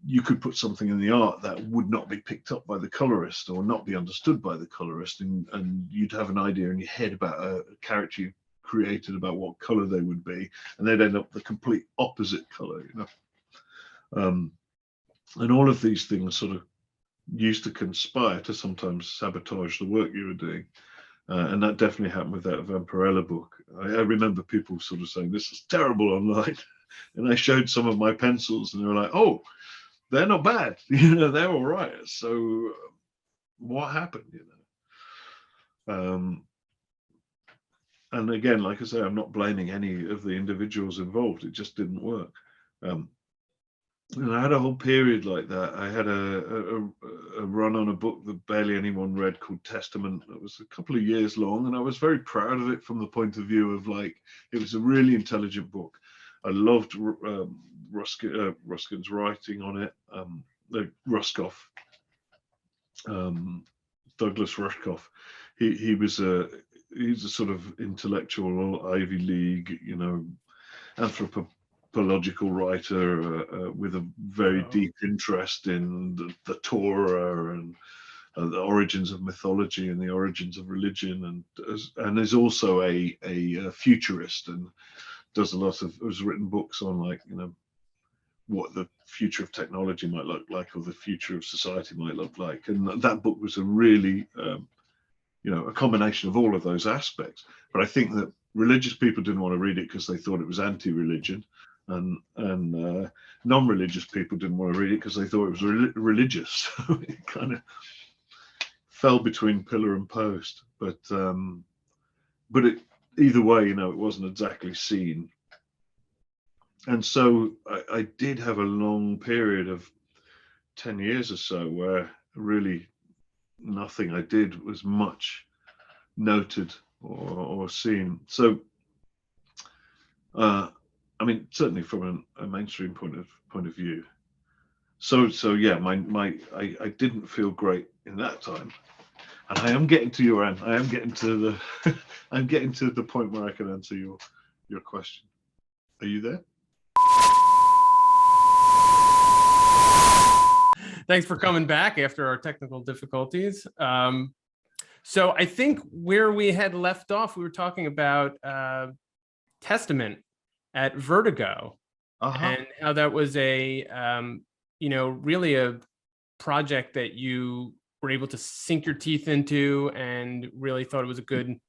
you could put something in the art that would not be picked up by the colorist or not be understood by the colorist, and you'd have an idea in your head about a character you created, about what color they would be, and they'd end up the complete opposite color, and all of these things sort of used to conspire to sometimes sabotage the work you were doing. And that definitely happened with that Vampirella book. I remember people sort of saying, this is terrible online. And I showed some of my pencils and they were like, oh, they're not bad. They're all right. So what happened, And again, like I say, I'm not blaming any of the individuals involved. It just didn't work. And I had a whole period like that. I had a run on a book that barely anyone read called Testament. It was a couple of years long, and I was very proud of it from the point of view of, like, it was a really intelligent book. I loved Ruskin's writing on it. Ruskoff, Douglas Ruskoff. He's a sort of intellectual Ivy League, anthropological writer with a very deep interest in the Torah and the origins of mythology and the origins of religion, and is also a futurist, and has written books on, like, what the future of technology might look like, or the future of society might look like. And that book was a really a combination of all of those aspects. But I think that religious people didn't want to read it because they thought it was anti-religion, and non-religious people didn't want to read it because they thought it was religious. So it kind of fell between pillar and post. But it, either way, it wasn't exactly seen. And so I did have a long period of 10 years or so where really nothing I did was much noted or seen. So I mean, certainly from a mainstream point of view. So yeah, I didn't feel great in that time, and I am getting to your end. I am getting to the I'm getting to the point where I can answer your question. Are you there? Thanks for coming back after our technical difficulties. So I think where we had left off, we were talking about Testament at Vertigo, and how that was a really a project that you were able to sink your teeth into, and really thought it was a good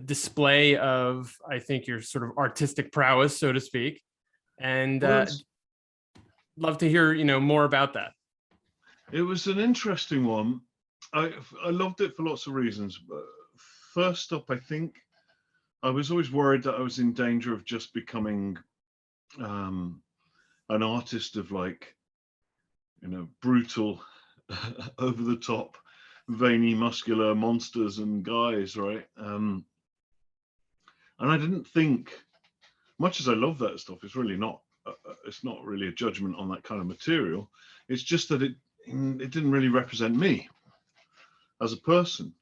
display of, I think, your sort of artistic prowess, so to speak. And love to hear more about that. It was an interesting one. I loved it for lots of reasons. But first up, I think I was always worried that I was in danger of just becoming an artist of, like, brutal, over the top, veiny, muscular monsters and guys, right? And I didn't think, much as I love that stuff, it's really not. It's not really a judgment on that kind of material. It's just that it didn't really represent me as a person.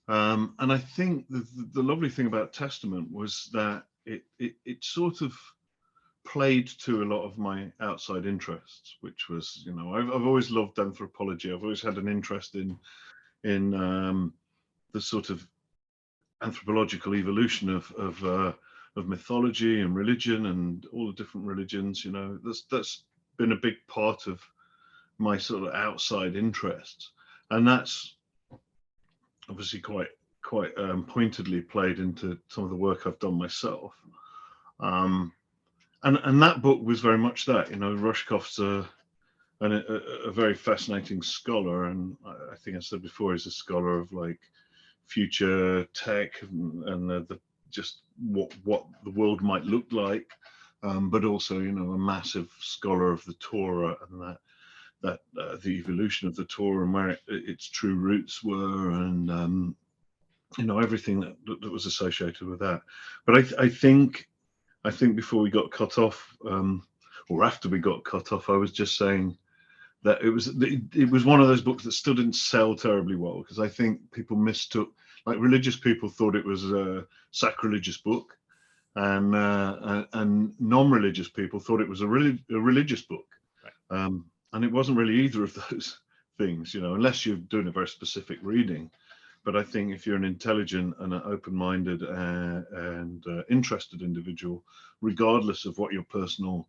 And I think the lovely thing about Testament was that it sort of played to a lot of my outside interests, which was, I've always loved anthropology. I've always had an interest in the sort of anthropological evolution of mythology and religion and all the different religions. That's been a big part of my sort of outside interests, and that's obviously quite pointedly played into some of the work I've done myself. And that book was very much that. Rushkoff's a very fascinating scholar, and I think I said before, he's a scholar of like future tech and the just what the world might look like, but also a massive scholar of the Torah and that the evolution of the Torah and where its true roots were, and everything that was associated with that. But I think before we got cut off, or after we got cut off, I was just saying that it was one of those books that still didn't sell terribly well, because I think people mistook, like religious people thought it was a sacrilegious book, and non-religious people thought it was a religious book. Right. And it wasn't really either of those things, unless you're doing a very specific reading. But I think if you're an intelligent and an open-minded and interested individual, regardless of what your personal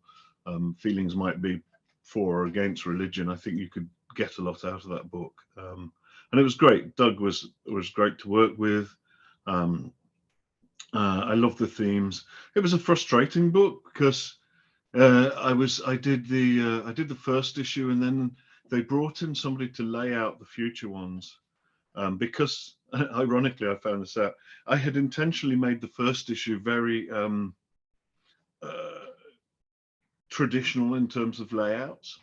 feelings might be for or against religion, I think you could get a lot out of that book. And it was great. Doug was great to work with. I love the themes. It was a frustrating book because I did the first issue, and then they brought in somebody to lay out the future ones. Because ironically, I found this out. I had intentionally made the first issue very traditional in terms of layouts,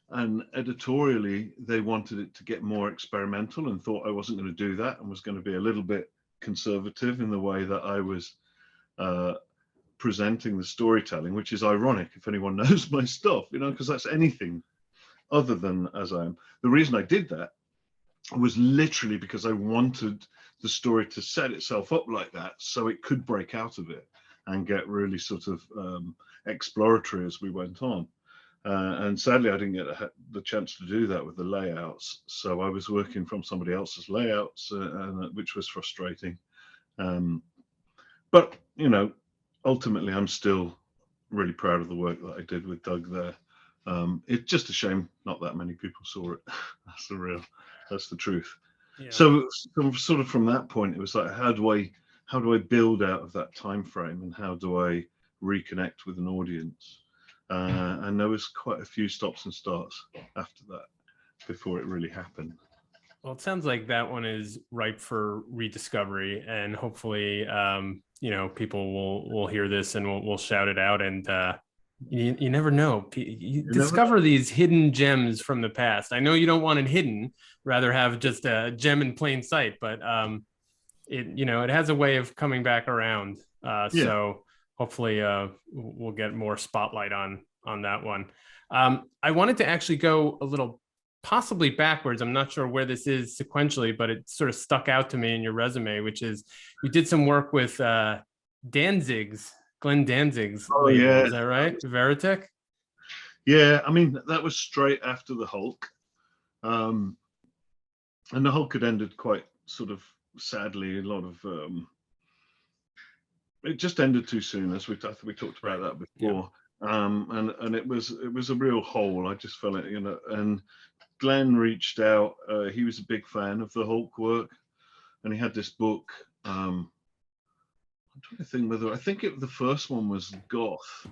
and editorially they wanted it to get more experimental and thought I wasn't going to do that and was going to be a little bit conservative in the way that I was presenting the storytelling, which is ironic if anyone knows my stuff, because that's anything other than as I am. The reason I did that was literally because I wanted the story to set itself up like that so it could break out of it and get really sort of exploratory as we went on. And sadly, I didn't get the chance to do that with the layouts. So I was working from somebody else's layouts, which was frustrating. But, ultimately, I'm still really proud of the work that I did with Doug there. It's just a shame not that many people saw it. That's the truth. Yeah. So sort of from that point, it was like, how do I build out of that time frame, and how do I reconnect with an audience? And there was quite a few stops and starts after that before it really happened. Well, it sounds like that one is ripe for rediscovery, and hopefully, people will hear this and we'll shout it out. And you never know. You discover these hidden gems from the past. I know you don't want it hidden, rather have just a gem in plain sight, but it has a way of coming back around. So hopefully we'll get more spotlight on that one. I wanted to actually go a little possibly backwards. I'm not sure where this is sequentially, but it sort of stuck out to me in your resume, which is you did some work with Glenn Danzig's label. Yeah. Is that right? Veritech? Yeah, I mean, that was straight after the Hulk. And the Hulk had ended quite sort of sadly. A lot of it just ended too soon, as I think we talked about that before. Yeah. And it was a real hole. I just felt it, and Glenn reached out. He was a big fan of the Hulk work, and he had this book. I'm trying to think whether the first one was Goth,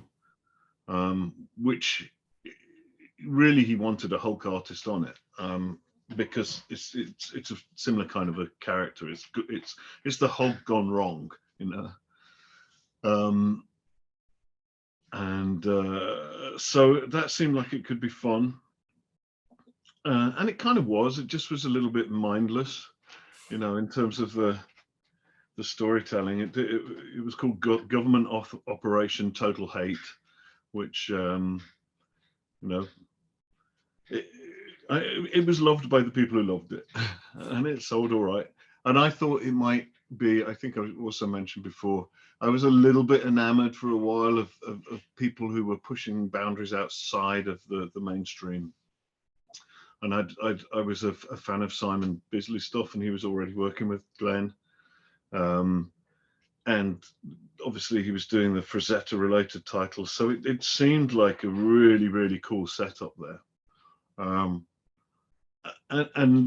which really he wanted a Hulk artist on it, because it's a similar kind of a character. It's the Hulk gone wrong, and so that seemed like it could be fun. And it kind of was. It just was a little bit mindless, in terms of the storytelling. It was called Government Operation Total Hate, which it was loved by the people who loved it, and it sold all right. And I thought it might be. I think I also mentioned before, I was a little bit enamored for a while of people who were pushing boundaries outside of the mainstream. And I was a fan of Simon Bisley's stuff, and he was already working with Glenn. And obviously he was doing the Frazetta related titles. So it seemed like a really, really cool setup there. And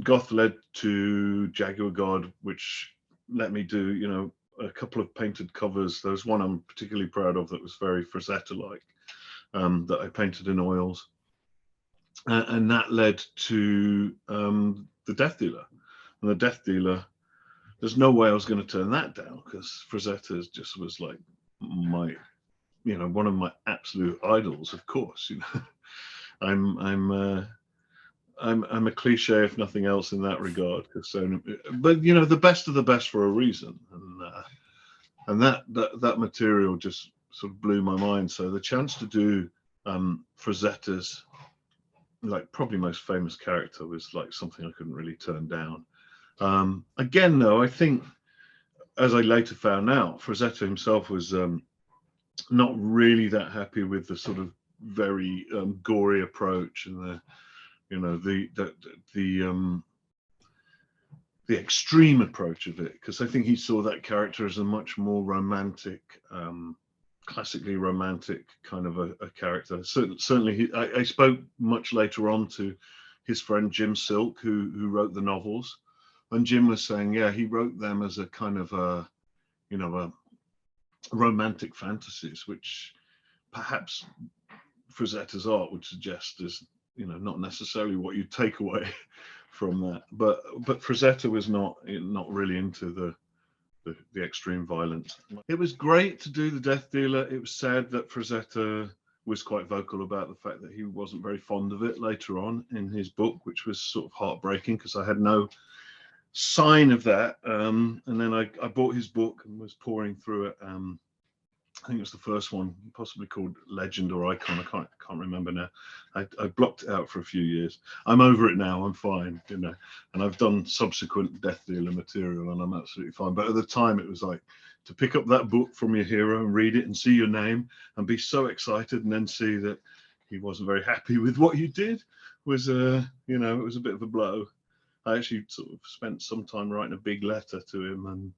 Goth led to Jaguar God, which let me do, you know, a couple of painted covers. There's one I'm particularly proud of that was very Frazetta-like, that I painted in oils. And that led to the Death Dealer. And the Death Dealer, there's no way I was going to turn that down, because Frazetta just was like my, you know, one of my absolute idols, of course. You know, I'm a cliche if nothing else in that regard. But you know, the best of the best for a reason, and that material just sort of blew my mind. So the chance to do Frazetta's, like, probably most famous character was like something I couldn't really turn down. Again, though, I think, as I later found out, Frazetta himself was not really that happy with the sort of very gory approach and the, you know, the extreme approach of it, because I think he saw that character as a much more romantic, classically romantic kind of a character. Certainly, I spoke much later on to his friend Jim Silk, who wrote the novels, and Jim was saying, yeah, he wrote them as a kind of a, you know, a romantic fantasies, which perhaps Frazetta's art would suggest is, you know, not necessarily what you take away from that. But Frazetta was not really into the extreme violence. It was great to do the Death Dealer. It was sad that Frazetta was quite vocal about the fact that he wasn't very fond of it later on in his book, which was sort of heartbreaking, because I had no sign of that. And then I bought his book and was pouring through it. I think it was the first one, possibly called Legend or Icon. I can't remember now. I blocked it out for a few years. I'm over it now. I'm fine, you know. And I've done subsequent Death Dealer material, and I'm absolutely fine. But at the time, it was like to pick up that book from your hero and read it and see your name and be so excited, and then see that he wasn't very happy with what you did was, you know, it was a bit of a blow. I actually sort of spent some time writing a big letter to him and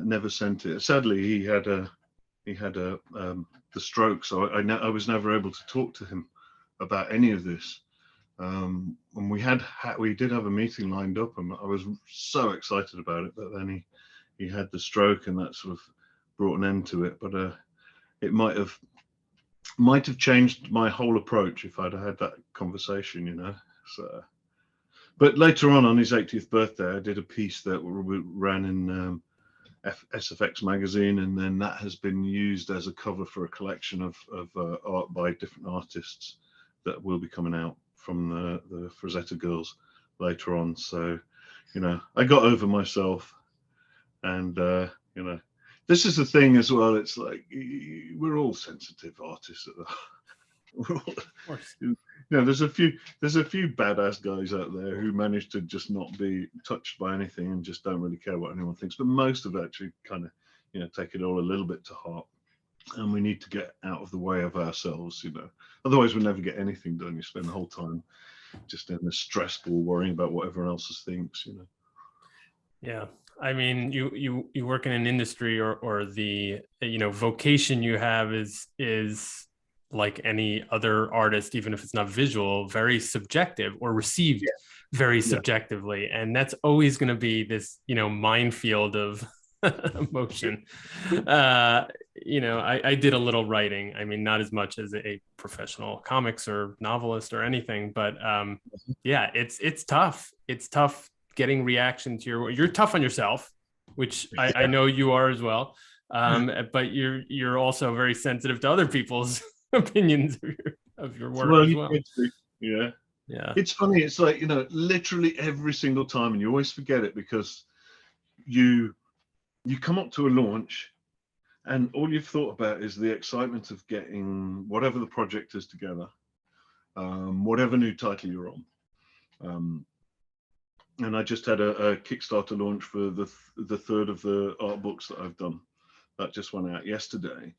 never sent it. Sadly, he had the stroke, so I was never able to talk to him about any of this. And we did have a meeting lined up, and I was so excited about it. But then he had the stroke, and that sort of brought an end to it. But it might have changed my whole approach if I'd had that conversation, you know. So, but later on his 80th birthday, I did a piece that ran in SFX magazine, and then that has been used as a cover for a collection of art by different artists that will be coming out from the Frazetta girls later on. So, you know, I got over myself, and you know, this is the thing as well. It's like we're all sensitive artists. We're all, Of course. you know, there's a few badass guys out there who manage to just not be touched by anything and just don't really care what anyone thinks. But most of it actually kind of, you know, take it all a little bit to heart. And we need to get out of the way of ourselves, you know. Otherwise, we'll never get anything done. You spend the whole time just in the stress ball worrying about what everyone else thinks, you know. Yeah. I mean, you work in an industry or the, you know, vocation you have is like any other artist, even if it's not visual, very subjective or received very subjectively. And that's always going to be this, you know, minefield of emotion. You know, I did a little writing. I mean, not as much as a professional comics or novelist or anything, but yeah, it's tough. It's tough getting reaction to you're tough on yourself, which I know you are as well. But you're also very sensitive to other people's opinions of your work as well. Yeah. It's funny. It's like, you know, literally every single time, and you always forget it because you come up to a launch and all you've thought about is the excitement of getting whatever the project is together, whatever new title you're on. And I just had a Kickstarter launch for the third of the art books that I've done. That just went out yesterday.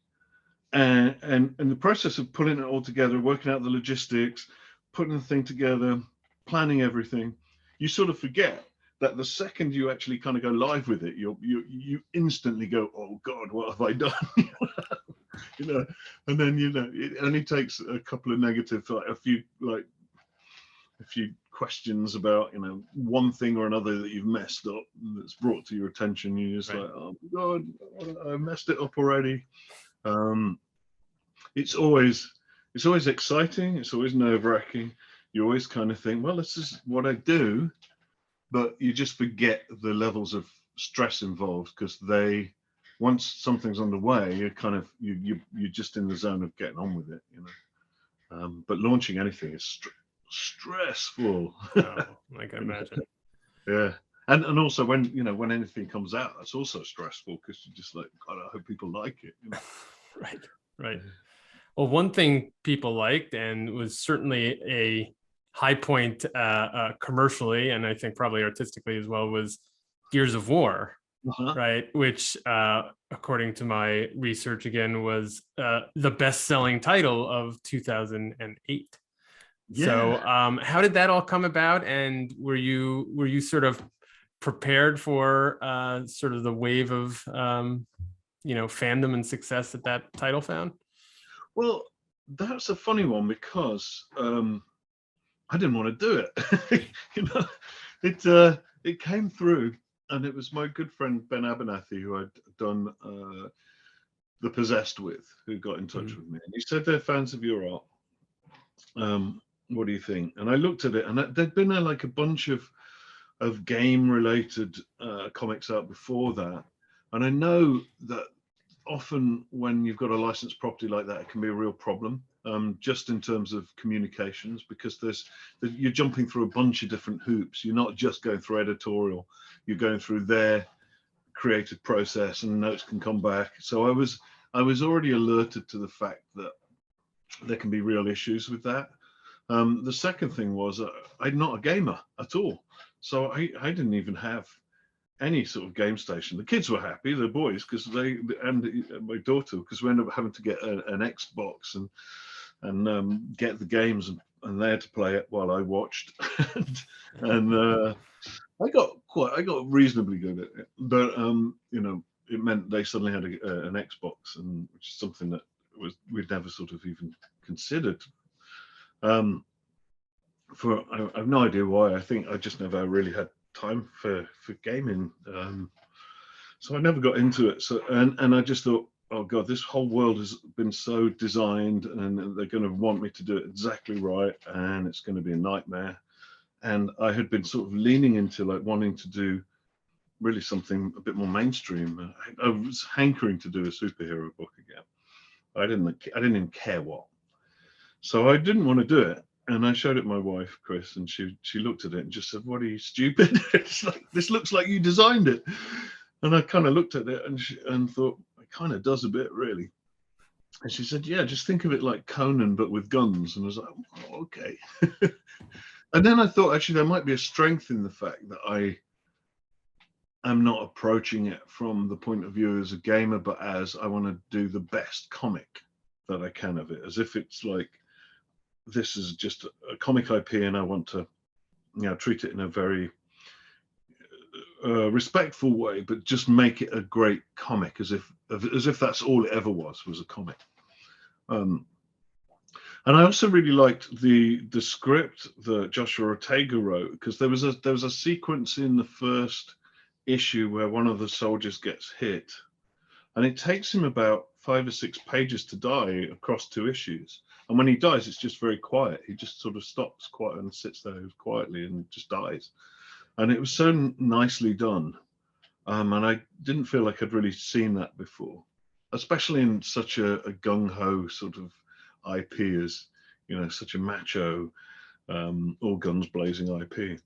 And the process of pulling it all together, working out the logistics, putting the thing together, planning everything, you sort of forget that the second you actually kind of go live with it, you instantly go, oh God, what have I done? You know, and then, you know, it only takes a couple of negative, like a few like a few questions about, you know, one thing or another that you've messed up that's brought to your attention. You're just like, oh my God, I messed it up already. It's always exciting. It's always nerve-wracking. You always kind of think, well, this is what I do, but you just forget the levels of stress involved, because once something's underway, you're kind of you're just in the zone of getting on with it, you know. But launching anything is stressful. Oh, I can imagine. Yeah. And also when anything comes out, that's also stressful, because you're just like, God, I hope people like it, you know? Right. Well, one thing people liked, and was certainly a high point commercially, and I think probably artistically as well, was Gears of War, right? Which, according to my research again, was the best-selling title of 2008. Yeah. So how did that all come about? And were you sort of prepared for sort of the wave of fandom and success that title found? Well, that's a funny one, because I didn't want to do it. You know, it came through, and it was my good friend Ben Abernathy, who I'd done The Possessed with, who got in touch with me, and he said they're fans of your art. What do you think? And I looked at it, and there'd been like a bunch of game-related comics out before that, and I know that often when you've got a licensed property like that, it can be a real problem, just in terms of communications, because you're jumping through a bunch of different hoops. You're not just going through editorial, you're going through their creative process, and notes can come back. So I was already alerted to the fact that there can be real issues with that. The second thing was I'm not a gamer at all, so I didn't even have any sort of game station. The kids were happy, the boys, and my daughter, because we ended up having to get an Xbox and get the games, and they had to play it while I watched. and I got reasonably good at it, but it meant they suddenly had an Xbox, and which is something that we'd never sort of even considered. I have no idea why. I think I just never really had time for gaming, so I never got into it. So and I just thought, oh God, this whole world has been so designed, and they're going to want me to do it exactly right, and it's going to be a nightmare. And I had been sort of leaning into like wanting to do really something a bit more mainstream. I was hankering to do a superhero book again. I didn't even care what. So I didn't want to do it. And I showed it to my wife, Chris, and she looked at it and just said, "What, are you stupid? It's like, this looks like you designed it." And I kind of looked at it and thought, it kind of does a bit, really. And she said, "Yeah, just think of it like Conan, but with guns." And I was like, oh, okay. And then I thought, actually, there might be a strength in the fact that I am not approaching it from the point of view as a gamer, but as I want to do the best comic that I can of it, as if it's like, this is just a comic IP, and I want to, treat it in a very respectful way, but just make it a great comic, as if that's all it ever was a comic. And I also really liked the script that Joshua Ortega wrote, because there was a sequence in the first issue where one of the soldiers gets hit, and it takes him about 5 or 6 pages to die across 2 issues. And when he dies, it's just very quiet. He just sort of stops quiet and sits there quietly and just dies. And it was so nicely done. And I didn't feel like I'd really seen that before, especially in such a gung-ho sort of IP as, such a macho, all guns blazing IP.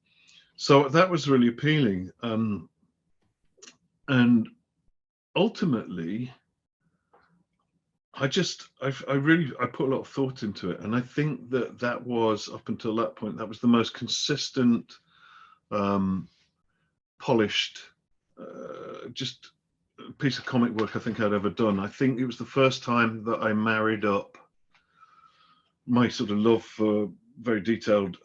So that was really appealing. And ultimately, I put a lot of thought into it, and I think that was, up until that point, that was the most consistent, polished, just piece of comic work I think I'd ever done. I think it was the first time that I married up my sort of love for very detailed,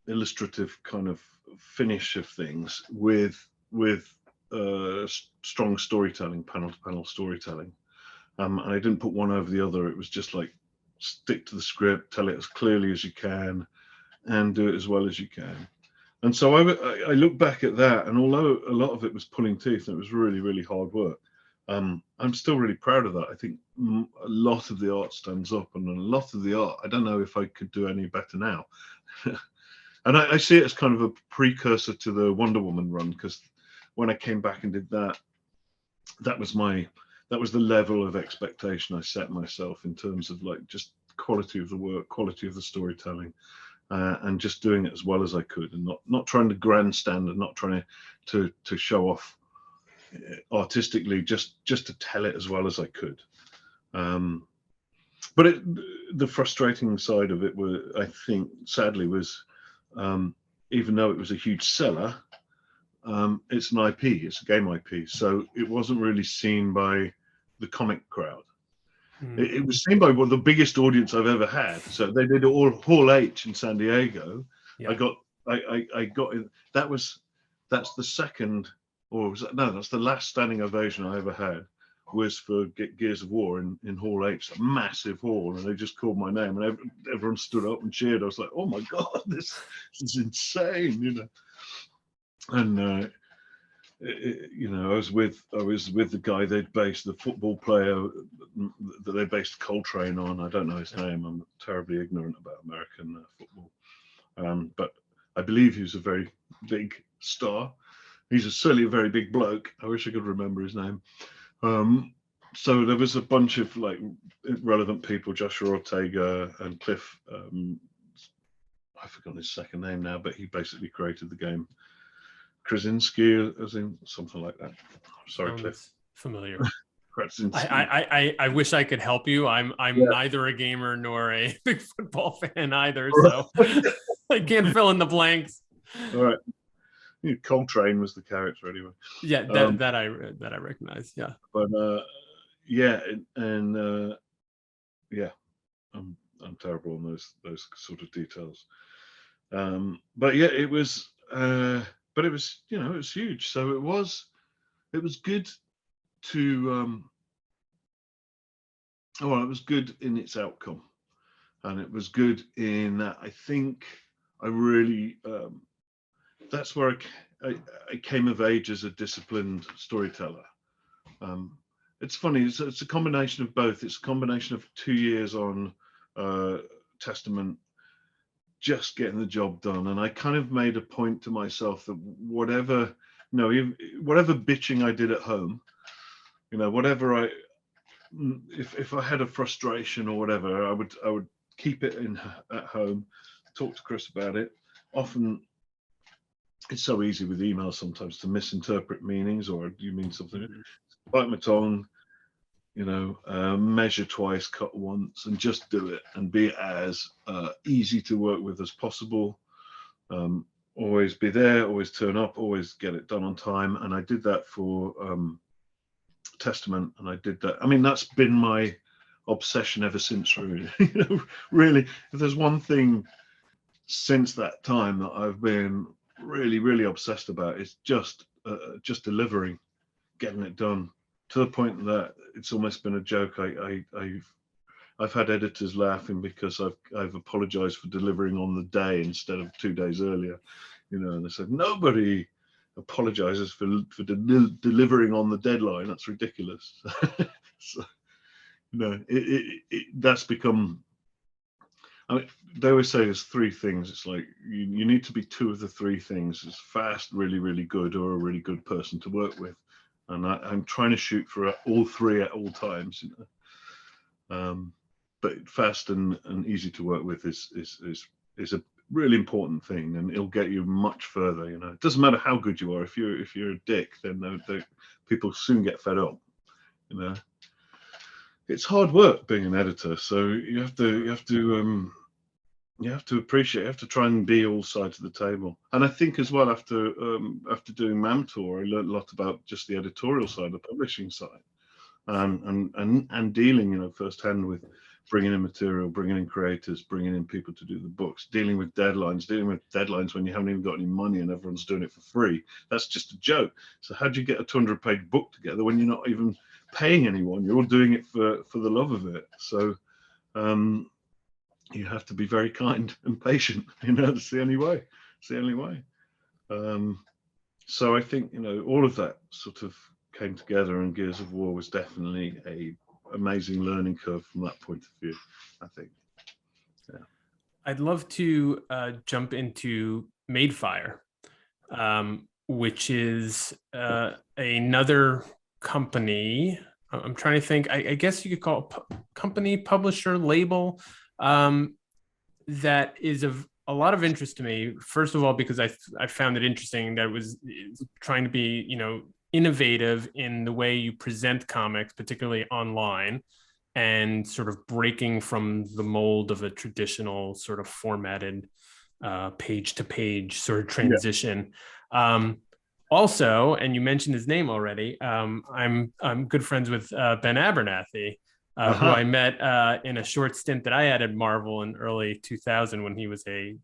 illustrative kind of finish of things with strong storytelling, panel to panel storytelling. And I didn't put one over the other. It was just like, stick to the script, tell it as clearly as you can, and do it as well as you can. And so I look back at that, and although a lot of it was pulling teeth and it was really, really hard work, I'm still really proud of that. I think a lot of the art stands up, and a lot of the art, I don't know if I could do any better now. And I see it as kind of a precursor to the Wonder Woman run, because when I came back and did that, that was the level of expectation I set myself in terms of like just quality of the work, quality of the storytelling. And just doing it as well as I could, and not trying to grandstand, and not trying to show off artistically, just to tell it as well as I could. But the frustrating side of it was, I think, sadly, was even though it was a huge seller, it's an IP, it's a game IP, so it wasn't really seen by the comic crowd. It was seen by the biggest audience I've ever had. So they did all Hall H in San Diego. Yeah. I got in. That's the second, or was that, no, that's the last standing ovation I ever had, was for Gears of War in Hall H, a massive hall, and they just called my name, and everyone stood up and cheered. I was like, oh my God, this is insane, you know. And I was with the guy they'd based, the football player that they based Coltrane on. I don't know his name. I'm terribly ignorant about American football, but I believe he was a very big star. He's certainly a very big bloke. I wish I could remember his name. So there was a bunch of like relevant people, Joshua Ortega and Cliff. I've forgotten his second name now, but he basically created the game. Krasinski, as in something like that. Sorry, Cliff. Familiar. I wish I could help you. I'm neither a gamer nor a big football fan either, so I can't fill in the blanks. All right. Coltrane was the character anyway. Yeah, that I recognize. Yeah. But yeah, and yeah, I'm terrible on those sort of details. But yeah, it was. But it was, it was huge. So it was good to, it was good in its outcome, and it was good in that. I think I really, that's where I came of age as a disciplined storyteller. It's funny, it's a combination of both. It's a combination of 2 years on Testament, just getting the job done, and I kind of made a point to myself that whatever bitching I did at home, whatever if I had a frustration or whatever, I would keep it at home, talk to Chris about it. Often it's so easy with email sometimes to misinterpret meanings, or you mean something. Bite my tongue, measure twice, cut once, and just do it, and be as easy to work with as possible. Always be there, always turn up, always get it done on time. And I did that for Testament, and I did that. I mean, that's been my obsession ever since, really. Really, if there's one thing since that time that I've been really, really obsessed about, it's just delivering, getting it done, to the point that it's almost been a joke. I've had editors laughing because I've apologized for delivering on the day instead of 2 days earlier, and they said nobody apologizes for delivering on the deadline. That's ridiculous. So, that's become. I mean, they always say there's 3 things. It's like you need to be 2 of the 3 things: it's fast, really, really good, or a really good person to work with. And I'm trying to shoot for all 3 at all times, but fast and easy to work with is a really important thing, and it'll get you much further. It doesn't matter how good you are. If you're a dick, then people soon get fed up. It's hard work being an editor, so you have to appreciate. You have to try and be all sides of the table. And I think as well, after doing Mamtor, I learned a lot about just the editorial side, the publishing side, and dealing, firsthand with bringing in material, bringing in creators, bringing in people to do the books, dealing with deadlines when you haven't even got any money and everyone's doing it for free. That's just a joke. So how do you get a 200-page book together when you're not even paying anyone? You're all doing it for the love of it. So you have to be very kind and patient. That's the only way. It's the only way. So I think, all of that sort of came together, and Gears of War was definitely a amazing learning curve from that point of view, I think. Yeah. I'd love to jump into Madefire, which is another company. I'm trying to think. I guess you could call it company, publisher, label, that is of a lot of interest to me. First of all, because I found it interesting that it was trying to be, innovative in the way you present comics, particularly online, and sort of breaking from the mold of a traditional sort of formatted page to page sort of transition. Yeah. Also, and you mentioned his name already, I'm good friends with Ben Abernathy, who I met in a short stint that I had at Marvel in early 2000 when he was a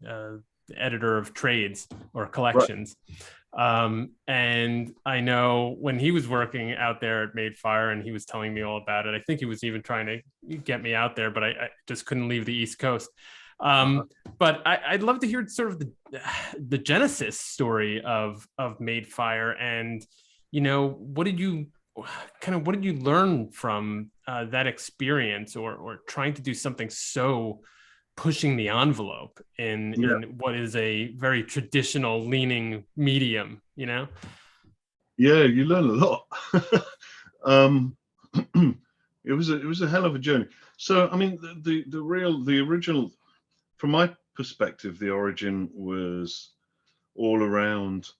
editor of trades or collections. Right. And I know when he was working out there at Madefire and he was telling me all about it, I think he was even trying to get me out there, but I just couldn't leave the East Coast. But I'd love to hear sort of the genesis story of Madefire, and what did you learn from that experience, or trying to do something so pushing the envelope in what is a very traditional leaning medium? Yeah, you learn a lot. It was a hell of a journey. So I mean, the original, from my perspective, the origin was all around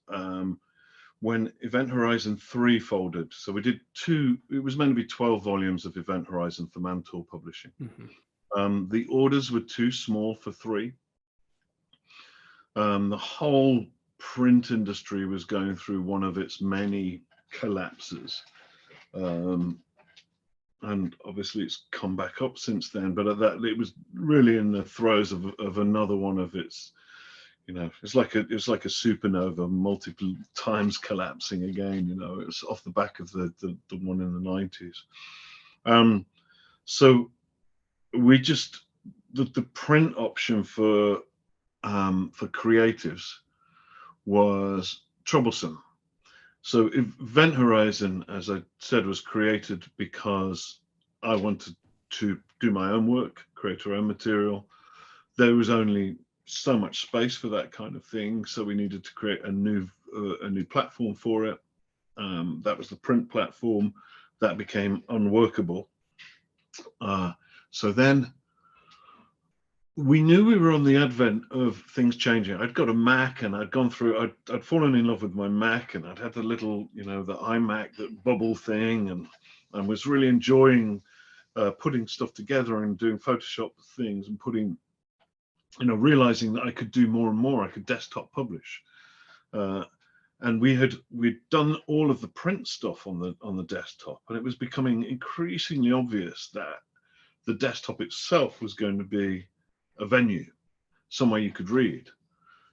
when Event Horizon 3 folded. So we did it was meant to be 12 volumes of Event Horizon for Mantle Publishing. Mm-hmm. The orders were too small for 3. The whole print industry was going through one of its many collapses. And obviously it's come back up since then, but at that, it was really in the throes of another one of its, it's like a supernova, multiple times collapsing again. It was off the back of the one in the 90s. So we just, the print option for creatives was troublesome. So Event Horizon, as I said, was created because I wanted to do my own work, create our own material. There was only so much space for that kind of thing, so we needed to create a new platform for it. That was the print platform. That became unworkable. So then we knew we were on the advent of things changing. I'd got a Mac, and I'd gone through, I'd fallen in love with my Mac, and I'd had the little, the iMac, that bubble thing, and was really enjoying putting stuff together and doing Photoshop things and putting, realizing that I could do more and more. I could desktop publish. And we'd done all of the print stuff on the desktop, and it was becoming increasingly obvious that the desktop itself was going to be a venue, somewhere you could read.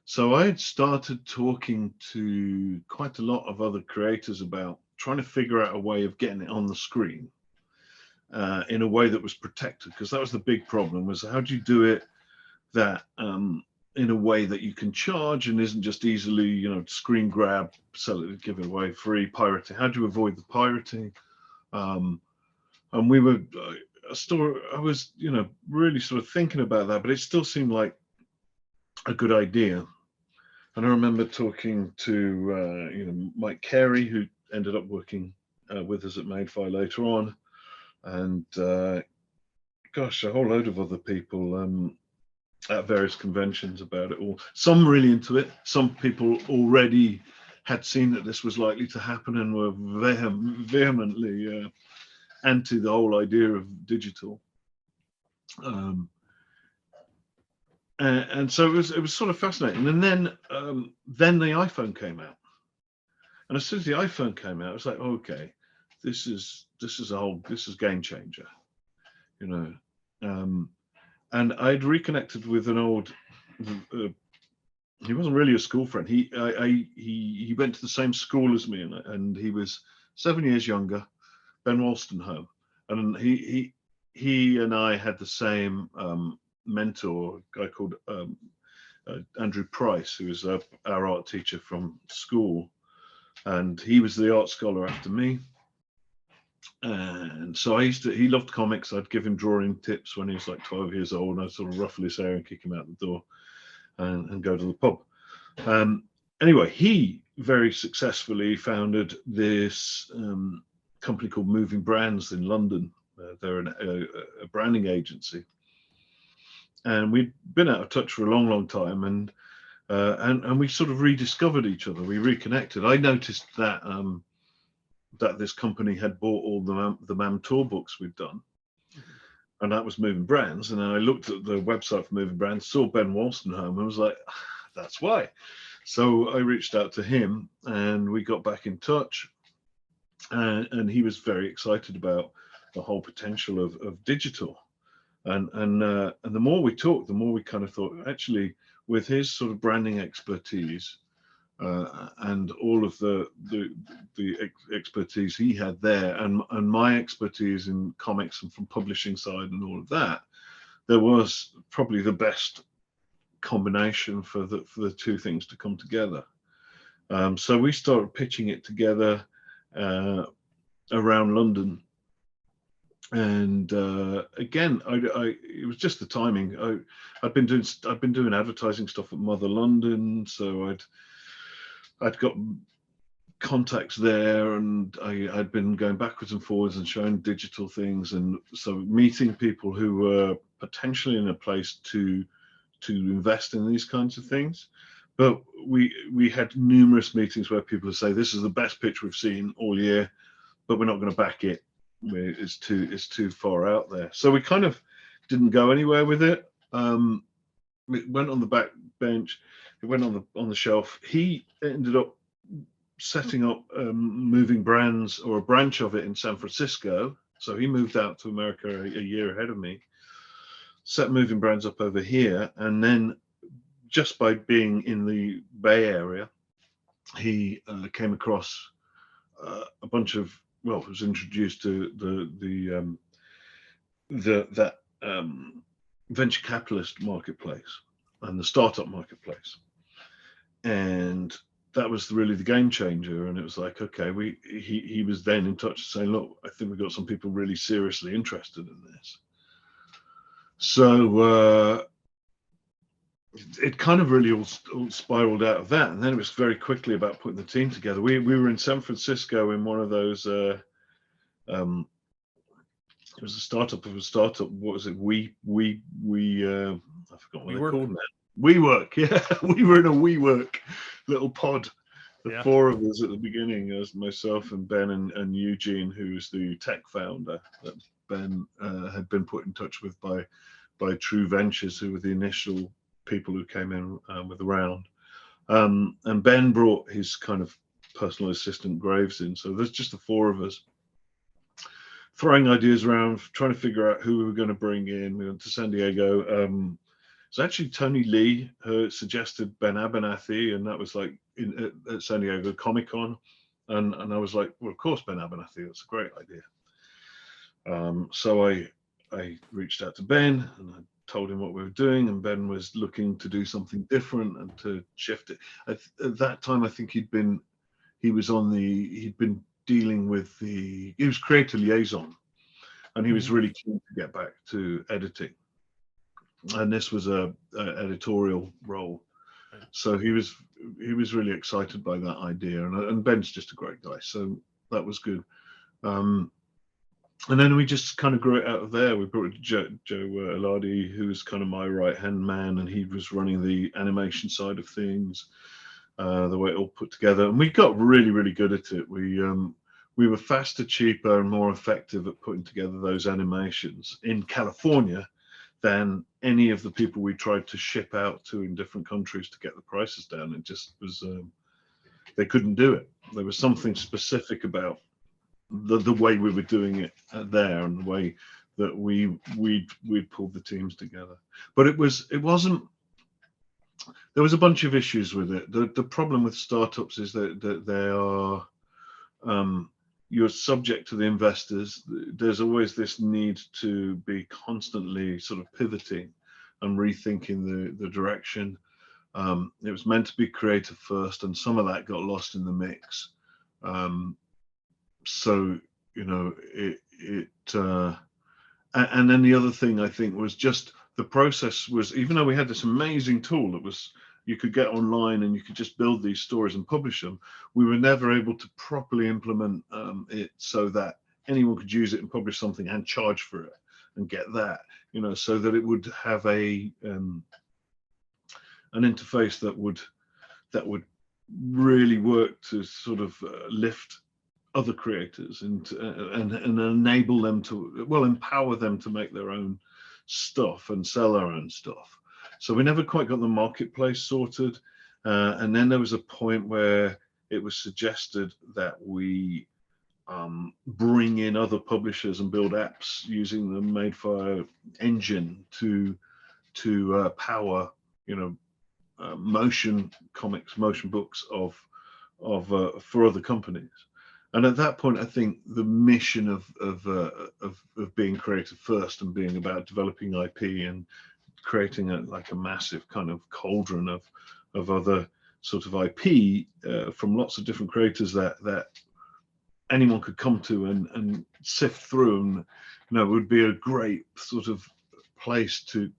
So I had started talking to quite a lot of other creators about trying to figure out a way of getting it on the screen in a way that was protected, because that was the big problem, was how do you do it that in a way that you can charge and isn't just easily, screen grab, sell it, give it away free, pirating. How do you avoid the pirating? And we were I was, really sort of thinking about that, but it still seemed like a good idea. And I remember talking to, Mike Carey, who ended up working with us at Madefire later on, and gosh, a whole load of other people at various conventions about it all. Some really into it. Some people already had seen that this was likely to happen and were vehemently anti the whole idea of digital, and so it was sort of fascinating. And then the iPhone came out, and as soon as the iPhone came out, it was like, okay, this is game changer, and I'd reconnected with an old. He wasn't really a school friend. He went to the same school as me, and he was 7 years younger. Ben Wolstenholme, and he and I had the same mentor, a guy called Andrew Price, who was our art teacher from school, and he was the art scholar after me. And so he loved comics. I'd give him drawing tips when he was like 12 years old, and I'd sort of ruffle his hair and kick him out the door and go to the pub. Anyway, he very successfully founded this company called Moving Brands in London. They're a branding agency, and we'd been out of touch for a long, long time, and we sort of rediscovered each other. We reconnected. I noticed that that this company had bought all the MAM tour books we'd done, and that was Moving Brands. And I looked at the website for Moving Brands, saw Ben Wolstenholme, and was like, that's why. So I reached out to him, and we got back in touch, and he was very excited about the whole potential of digital. And the more we talked, the more we kind of thought, actually, with his sort of branding expertise and all of the expertise he had there, and my expertise in comics and from publishing side and all of that, there was probably the best combination for the two things to come together. So we started pitching it together around London, and again, it was just the timing. I'd been doing advertising stuff at Mother London, so I'd got contacts there, and I'd been going backwards and forwards and showing digital things, and so meeting people who were potentially in a place to invest in these kinds of things. But we had numerous meetings where people would say, this is the best pitch we've seen all year, but we're not going to back it. It's too far out there. So we kind of didn't go anywhere with it. It went on the back bench. It went on the shelf. He ended up setting up Moving Brands, or a branch of it, in San Francisco. So he moved out to America a year ahead of me, set Moving Brands up over here, and then just by being in the Bay Area, he came across a bunch of, well, was introduced to that venture capitalist marketplace and the startup marketplace, and that was really the game changer. And it was like, okay, he was then in touch saying, look, I think we've got some people really seriously interested in this. So it kind of really all spiraled out of that, and then it was very quickly about putting the team together. We were in San Francisco in one of those. It was a startup of a startup. What was it? I forgot what they're called now. WeWork. Yeah, we were in a WeWork little pod. The four of us at the beginning, as myself and Ben and Eugene, who's the tech founder that Ben had been put in touch with by True Ventures, who were the initial people who came in with the round. And Ben brought his kind of personal assistant Graves in. So there's just the four of us throwing ideas around, trying to figure out who we were going to bring in. We went to San Diego. It's actually Tony Lee who suggested Ben Abernathy, and that was like at San Diego Comic Con. And I was like, well, of course, Ben Abernathy, that's a great idea. So I reached out to Ben and I told him what we were doing, and Ben was looking to do something different and to shift it. At that time, I think he'd been dealing with he was creator liaison, and he was really keen to get back to editing, and this was a editorial role. So he was really excited by that idea, and Ben's just a great guy, so that was good. And then we just kind of grew it out of there. We brought Joe Eladi, who was kind of my right-hand man, and he was running the animation side of things, the way it all put together. And we got really, really good at it. We were faster, cheaper, and more effective at putting together those animations in California than any of the people we tried to ship out to in different countries to get the prices down. It just was, they couldn't do it. There was something specific about the way we were doing it there, and the way that we'd pulled the teams together. But it wasn't. There was a bunch of issues with it. The problem with startups is that they are you're subject to the investors. There's always this need to be constantly sort of pivoting and rethinking the direction. It was meant to be creative first, and some of that got lost in the mix. So you know, and then the other thing I think was just the process was, even though we had this amazing tool that was, you could get online and you could just build these stories and publish them, we were never able to properly implement it so that anyone could use it and publish something and charge for it and get that, you know, so that it would have an interface that would really work to sort of lift other creators and enable them to, well, empower them to make their own stuff and sell their own stuff. So we never quite got the marketplace sorted. And then there was a point where it was suggested that we bring in other publishers and build apps using the Madefire engine to power, you know, motion comics, motion books of for other companies. And at that point, I think the mission of being creative first and being about developing IP and creating a massive kind of cauldron of other sort of IP from lots of different creators that anyone could come to and sift through, and you know, it would be a great sort of place to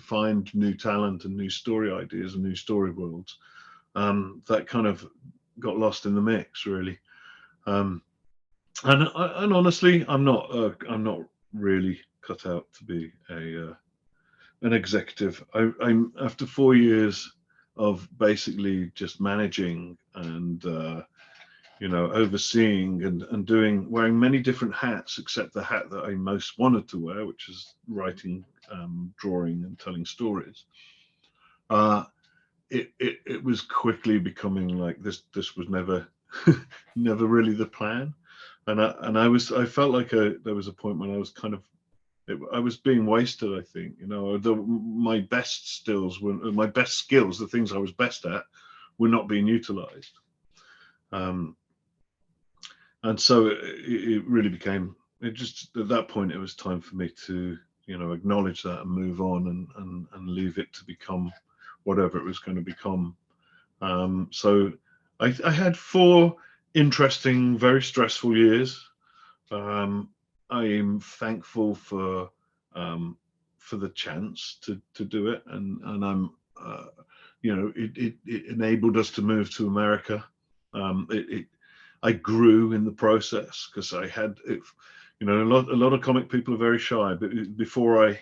find new talent and new story ideas and new story worlds. That kind of got lost in the mix, really. And honestly, I'm not really cut out to be an executive. I'm after 4 years of basically just managing and you know, overseeing and wearing many different hats, except the hat that I most wanted to wear, which is writing, drawing, and telling stories. It was quickly becoming like this was never never really the plan, and I felt like there was a point when I was kind of I was being wasted. I think, you know, my best skills, the things I was best at, were not being utilized. And so it really became, it just, at that point, it was time for me to, you know, acknowledge that and move on and leave it to become whatever it was going to become. So I had 4 interesting, very stressful years. I am thankful for the chance to do it, and I'm you know, it enabled us to move to America. I grew in the process because I had, you know, a lot of comic people are very shy. But before I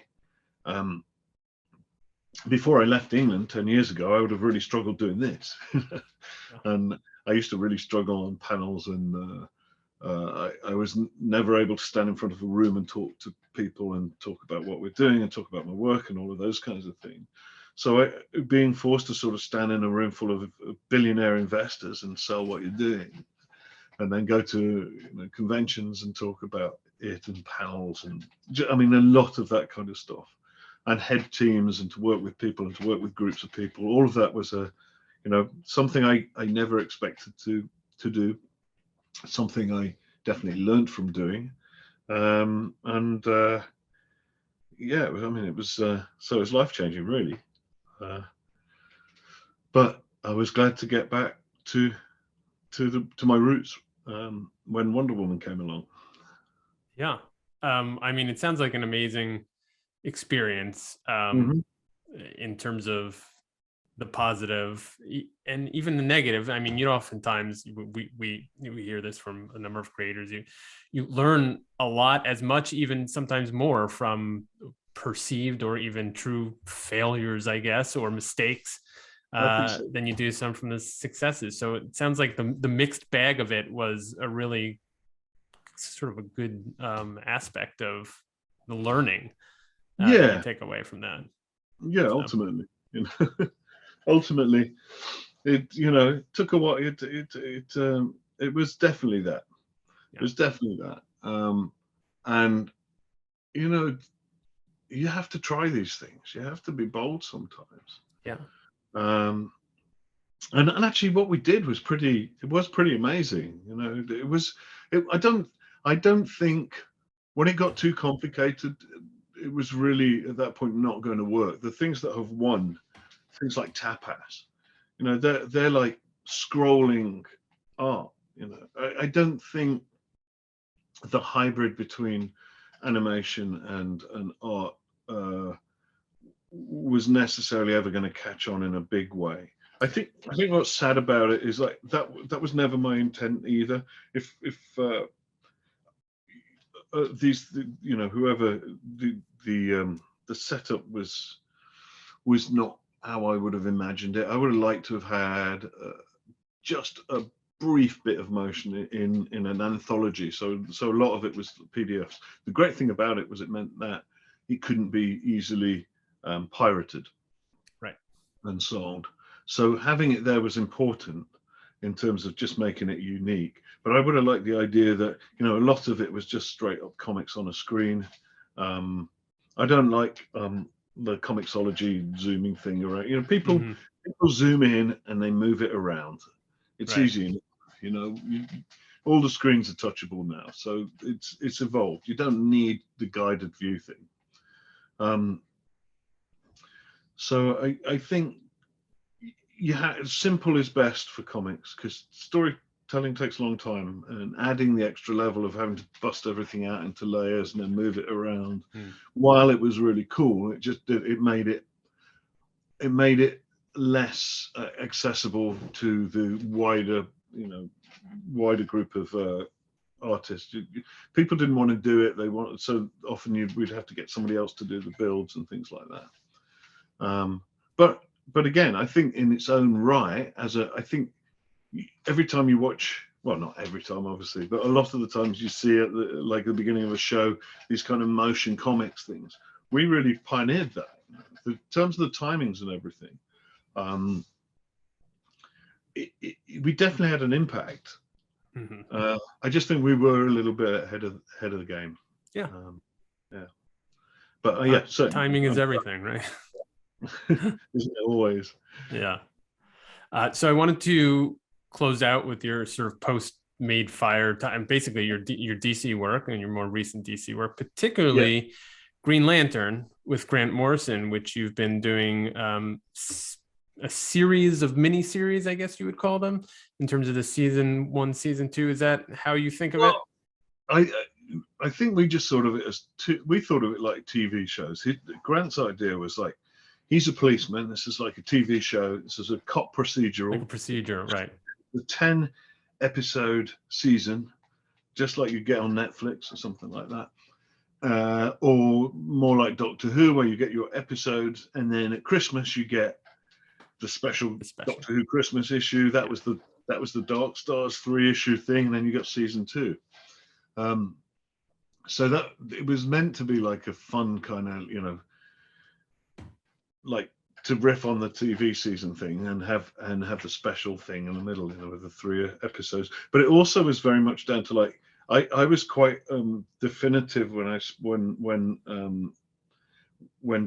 left England 10 years ago, I would have really struggled doing this. And I used to really struggle on panels, and I was never able to stand in front of a room and talk to people and talk about what we're doing and talk about my work and all of those kinds of things. So being forced to sort of stand in a room full of billionaire investors and sell what you're doing, and then go to, you know, conventions and talk about it and panels, and I mean, a lot of that kind of stuff, and head teams, and to work with people and to work with groups of people, all of that was you know, something I never expected to do, something I definitely learned from doing. Yeah, I mean, it was so it was life-changing, really. But I was glad to get back to my roots when Wonder Woman came along. Yeah. I mean, it sounds like an amazing experience in terms of the positive and even the negative. I mean, you know, oftentimes we hear this from a number of creators. You learn a lot, as much, even sometimes more, from perceived or even true failures, I guess, or mistakes than you do some from the successes. So it sounds like the mixed bag of it was a really sort of a good aspect of the learning that you take away from that. Yeah, so. Ultimately, you know, ultimately, it, you know, took a while. It was definitely that. Yeah. It was definitely that. And you know, you have to try these things. You have to be bold sometimes. Yeah. And actually, what we did was pretty amazing. You know, I don't think when it got too complicated, it was really at that point not going to work. The things that have won, things like Tapas, you know, they're like scrolling art. You know, I don't think the hybrid between animation and art was necessarily ever going to catch on in a big way. I think what's sad about it is like that was never my intent either. If these, you know, whoever the setup was not how I would have imagined it. I would have liked to have had just a brief bit of motion in an anthology. So a lot of it was PDFs. The great thing about it was it meant that it couldn't be easily pirated, right, and sold. So having it there was important in terms of just making it unique. But I would have liked the idea that, you know, a lot of it was just straight up comics on a screen. I don't like the comicsology zooming thing around. You know, people zoom in and they move it around. It's right. easy, you know. All the screens are touchable now, so it's evolved. You don't need the guided view thing. So I think simple is best for comics, because storytelling takes a long time, and adding the extra level of having to bust everything out into layers and then move it around, while it was really cool, it made it less accessible to the wider group of artists. People didn't want to do it. So often we'd have to get somebody else to do the builds and things like that. But again, I think in its own right, I think every time you watch, well, not every time obviously, but a lot of the times you see at the beginning of a show, these kind of motion comics things. We really pioneered that in terms of the timings and everything. We definitely had an impact. I just think we were a little bit ahead of the game. Yeah. Yeah. But yeah, certainly. Timing is everything, right? Isn't it always? Yeah. So I wanted to close out with your sort of post-Madefire time, basically your DC work and your more recent DC work, particularly Green Lantern with Grant Morrison, which you've been doing a series of mini-series, I guess you would call them, in terms of the season 1, season 2. Is that how you think of it? I think we just thought of it as we thought of it like TV shows. Grant's idea was like, he's a policeman. This is like a TV show. This is a cop procedural. Like a procedure, right? The 10-episode season, just like you get on Netflix or something like that, or more like Doctor Who, where you get your episodes, and then at Christmas you get the special Doctor Who Christmas issue. That was the Dark Stars 3-issue thing, and then you got season 2. So that it was meant to be like a fun kind of, you know, like to riff on the TV season thing and have the special thing in the middle, you know, with the 3 episodes. But it also was very much down to like I was quite definitive when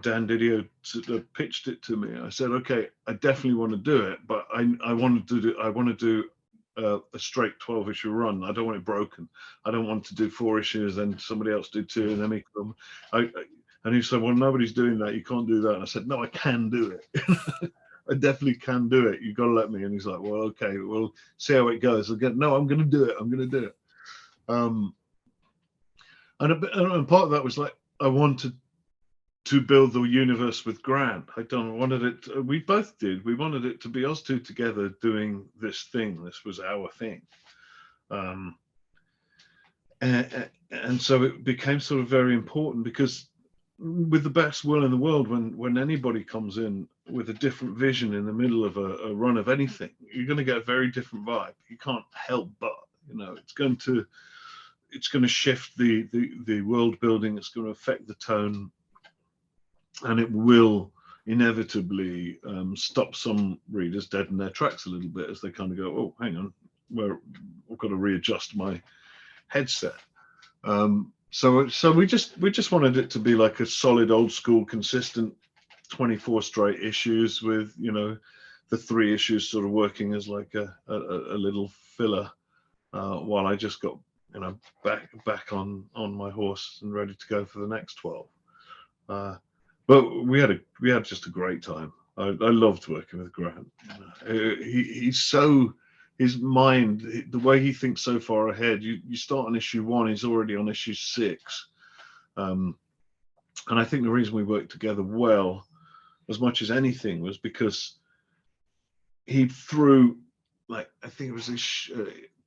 Dan Didio pitched it to me. I said, okay, I definitely want to do it, but I want to do a straight 12-issue run. I don't want it broken. I don't want to do 4 issues and somebody else do 2 and then make them. And he said, well, nobody's doing that. You can't do that. And I said, no, I can do it. I definitely can do it. You've got to let me. And he's like, well, okay, we'll see how it goes. Again, no, I'm going to do it. I'm going to do it. And part of that was like, I wanted to build the universe with Grant. We both did. We wanted it to be us two together doing this thing. This was our thing. And so it became sort of very important, because with the best will in the world, when anybody comes in with a different vision in the middle of a run of anything, you're going to get a very different vibe. You can't help but, you know, it's going to shift the world building. It's going to affect the tone, and it will inevitably stop some readers dead in their tracks a little bit as they kind of go, oh, hang on, I've got to readjust my headset. So we just wanted it to be like a solid, old school, consistent 24 straight issues with, you know, the 3 issues sort of working as like a little filler, while I just got, you know, back on my horse and ready to go for the next 12. But we had just a great time. I loved working with Grant. He's so, his mind, the way he thinks so far ahead. You start on issue 1, he's already on issue 6. And I think the reason we worked together well, as much as anything, was because he threw, like, I think it was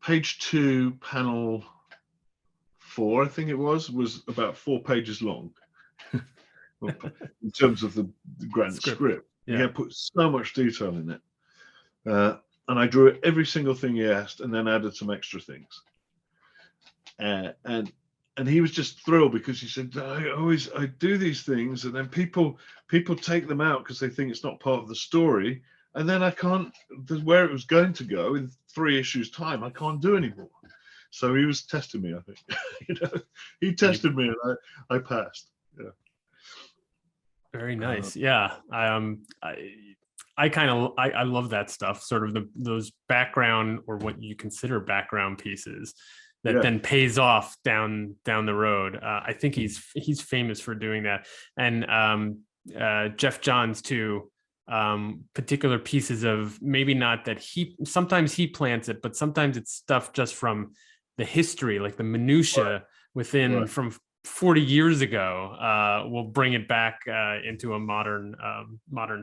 page 2, panel 4, I think it was about 4 pages long. In terms of the Grant script. Yeah. He had put so much detail in it. And I drew every single thing he asked and then added some extra things. And he was just thrilled because he said, I do these things and then people take them out because they think it's not part of the story. And then I can't, where it was going to go in 3 issues time, I can't do anymore. So he was testing me, I think. He tested me and I passed. Yeah. Very nice. Yeah. I kind of love that stuff, sort of those background, or what you consider background pieces that then pays off down the road. I think he's famous for doing that. And Jeff Johns too, particular pieces of, maybe not that sometimes he plants it, but sometimes it's stuff just from the history, like the minutia within from 40 years ago, will bring it back into a modern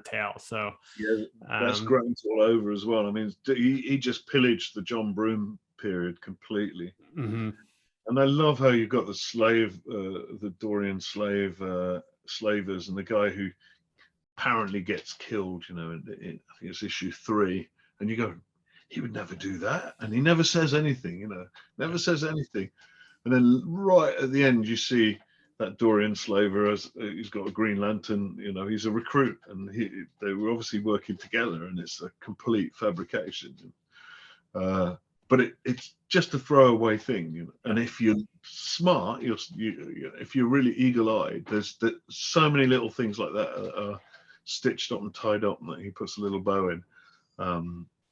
tale. So that's Grant all over as well. I mean, he just pillaged the John Broome period completely. Mm-hmm. And I love how you've got the slave, the Dorian slavers, and the guy who apparently gets killed, in I think it's issue 3, and you go, he would never do that, and he never says anything, never says anything. And then right at the end, you see that Dorian slaver, he's got a Green Lantern, he's a recruit, and they were obviously working together, and it's a complete fabrication. But it's just a throwaway thing, and if you're smart, if you're really eagle-eyed, there's so many little things like that are stitched up and tied up, and that he puts a little bow in.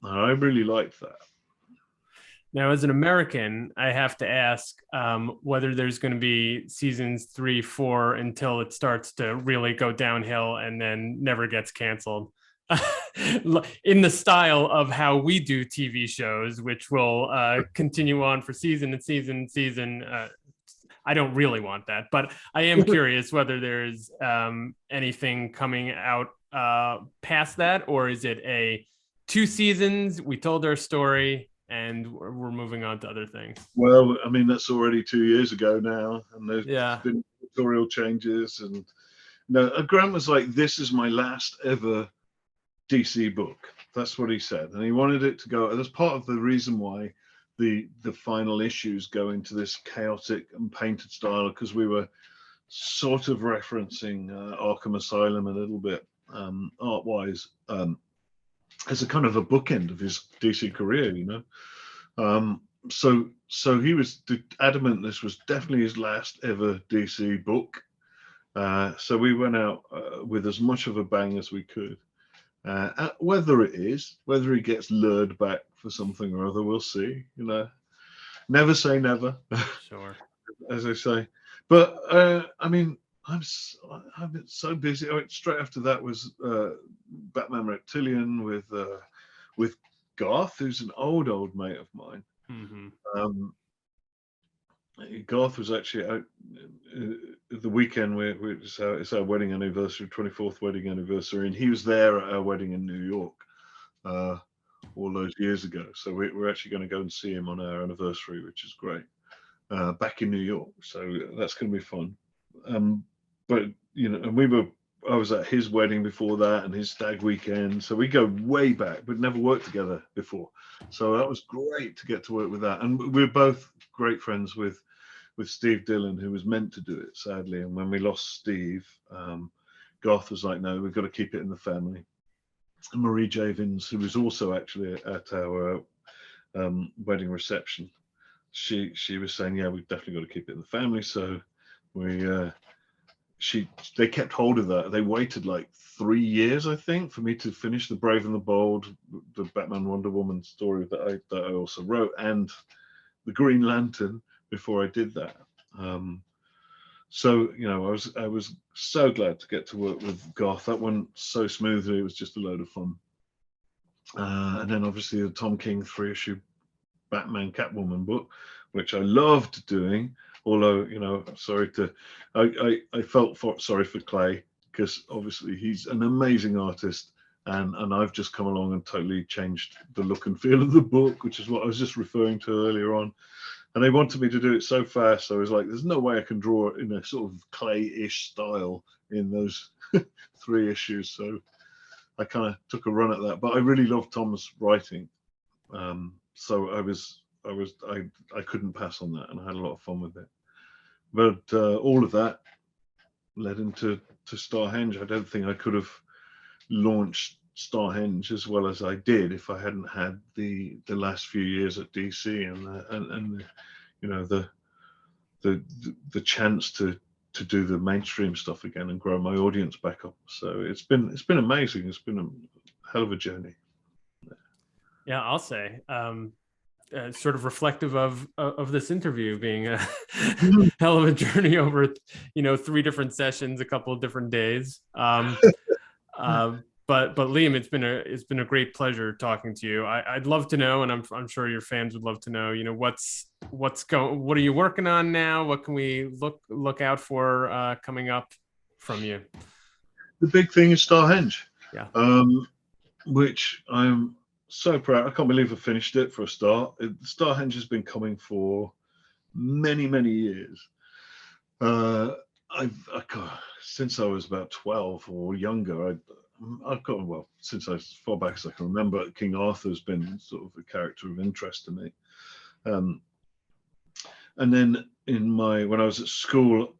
I really liked that. Now, as an American, I have to ask whether there's going to be seasons 3, 4 until it starts to really go downhill and then never gets canceled. In the style of how we do TV shows, which will continue on for season and season and season. I don't really want that, but I am curious whether there's anything coming out past that, or is it a 2 seasons, we told our story, and we're moving on to other things? Well, I mean, that's already 2 years ago now, and there's been editorial changes. And Grant was like, this is my last ever DC book. That's what he said. And he wanted it to go, that's part of the reason why the final issues go into this chaotic and painted style, because we were sort of referencing Arkham Asylum a little bit, art-wise, as a kind of a bookend of his DC career, So he was adamant this was definitely his last ever DC book. So we went out with as much of a bang as we could. Whether he gets lured back for something or other, we'll see. Never say never. Sure. As I say. But I mean, I've been so busy. Straight after that was Batman Reptilian with Garth, who's an old mate of mine. Mm-hmm. Garth was actually out the weekend. It's our wedding anniversary, 24th wedding anniversary, and he was there at our wedding in New York all those years ago. So we're actually going to go and see him on our anniversary, which is great. Back in New York, so that's going to be fun. But and I was at his wedding before that, and his stag weekend. So we go way back. We'd never worked together before, so that was great to get to work with that. And we're both great friends with Steve Dillon, who was meant to do it, sadly. And when we lost Steve, Garth was like, "No, we've got to keep it in the family." And Marie Javins, who was also actually at our wedding reception, she was saying, "Yeah, we've definitely got to keep it in the family." So they kept hold of that. They waited like 3 years, I think, for me to finish The Brave and the Bold, the Batman Wonder Woman story that I also wrote, and the Green Lantern before I did that. So, you know, I was so glad to get to work with Garth. That went so smoothly. It was just a load of fun. And then obviously the Tom King 3-issue Batman Catwoman book, which I loved doing. Although, you know, I felt sorry for Clay, because obviously he's an amazing artist, and I've just come along and totally changed the look and feel of the book, which is what I was just referring to earlier on. And they wanted me to do it so fast, so I was like, there's no way I can draw it in a sort of Clay-ish style in those 3 issues. So I kind of took a run at that, but I really loved Tom's writing. So I couldn't pass on that, and I had a lot of fun with it. But all of that led into Stonehenge. I don't think I could have launched Stonehenge as well as I did if I hadn't had the last few years at DC and you know, the chance to do the mainstream stuff again and grow my audience back up. So it's been amazing. It's been a hell of a journey. Yeah, I'll say. Sort of reflective of this interview being a hell of a journey over, you know, 3 different sessions, a couple of different days. But Liam, it's been a great pleasure talking to you. I'd love to know, and I'm sure your fans would love to know, you know, what are you working on now? What can we look out for coming up from you? The big thing is Stonehenge, Yeah. Which I'm so proud. I can't believe I finished it for a start. Stonehenge has been coming for many, many years. Since I was about 12 or younger, I've got, well, since as far back as I can remember, King Arthur's been sort of a character of interest to me. And then when I was at school,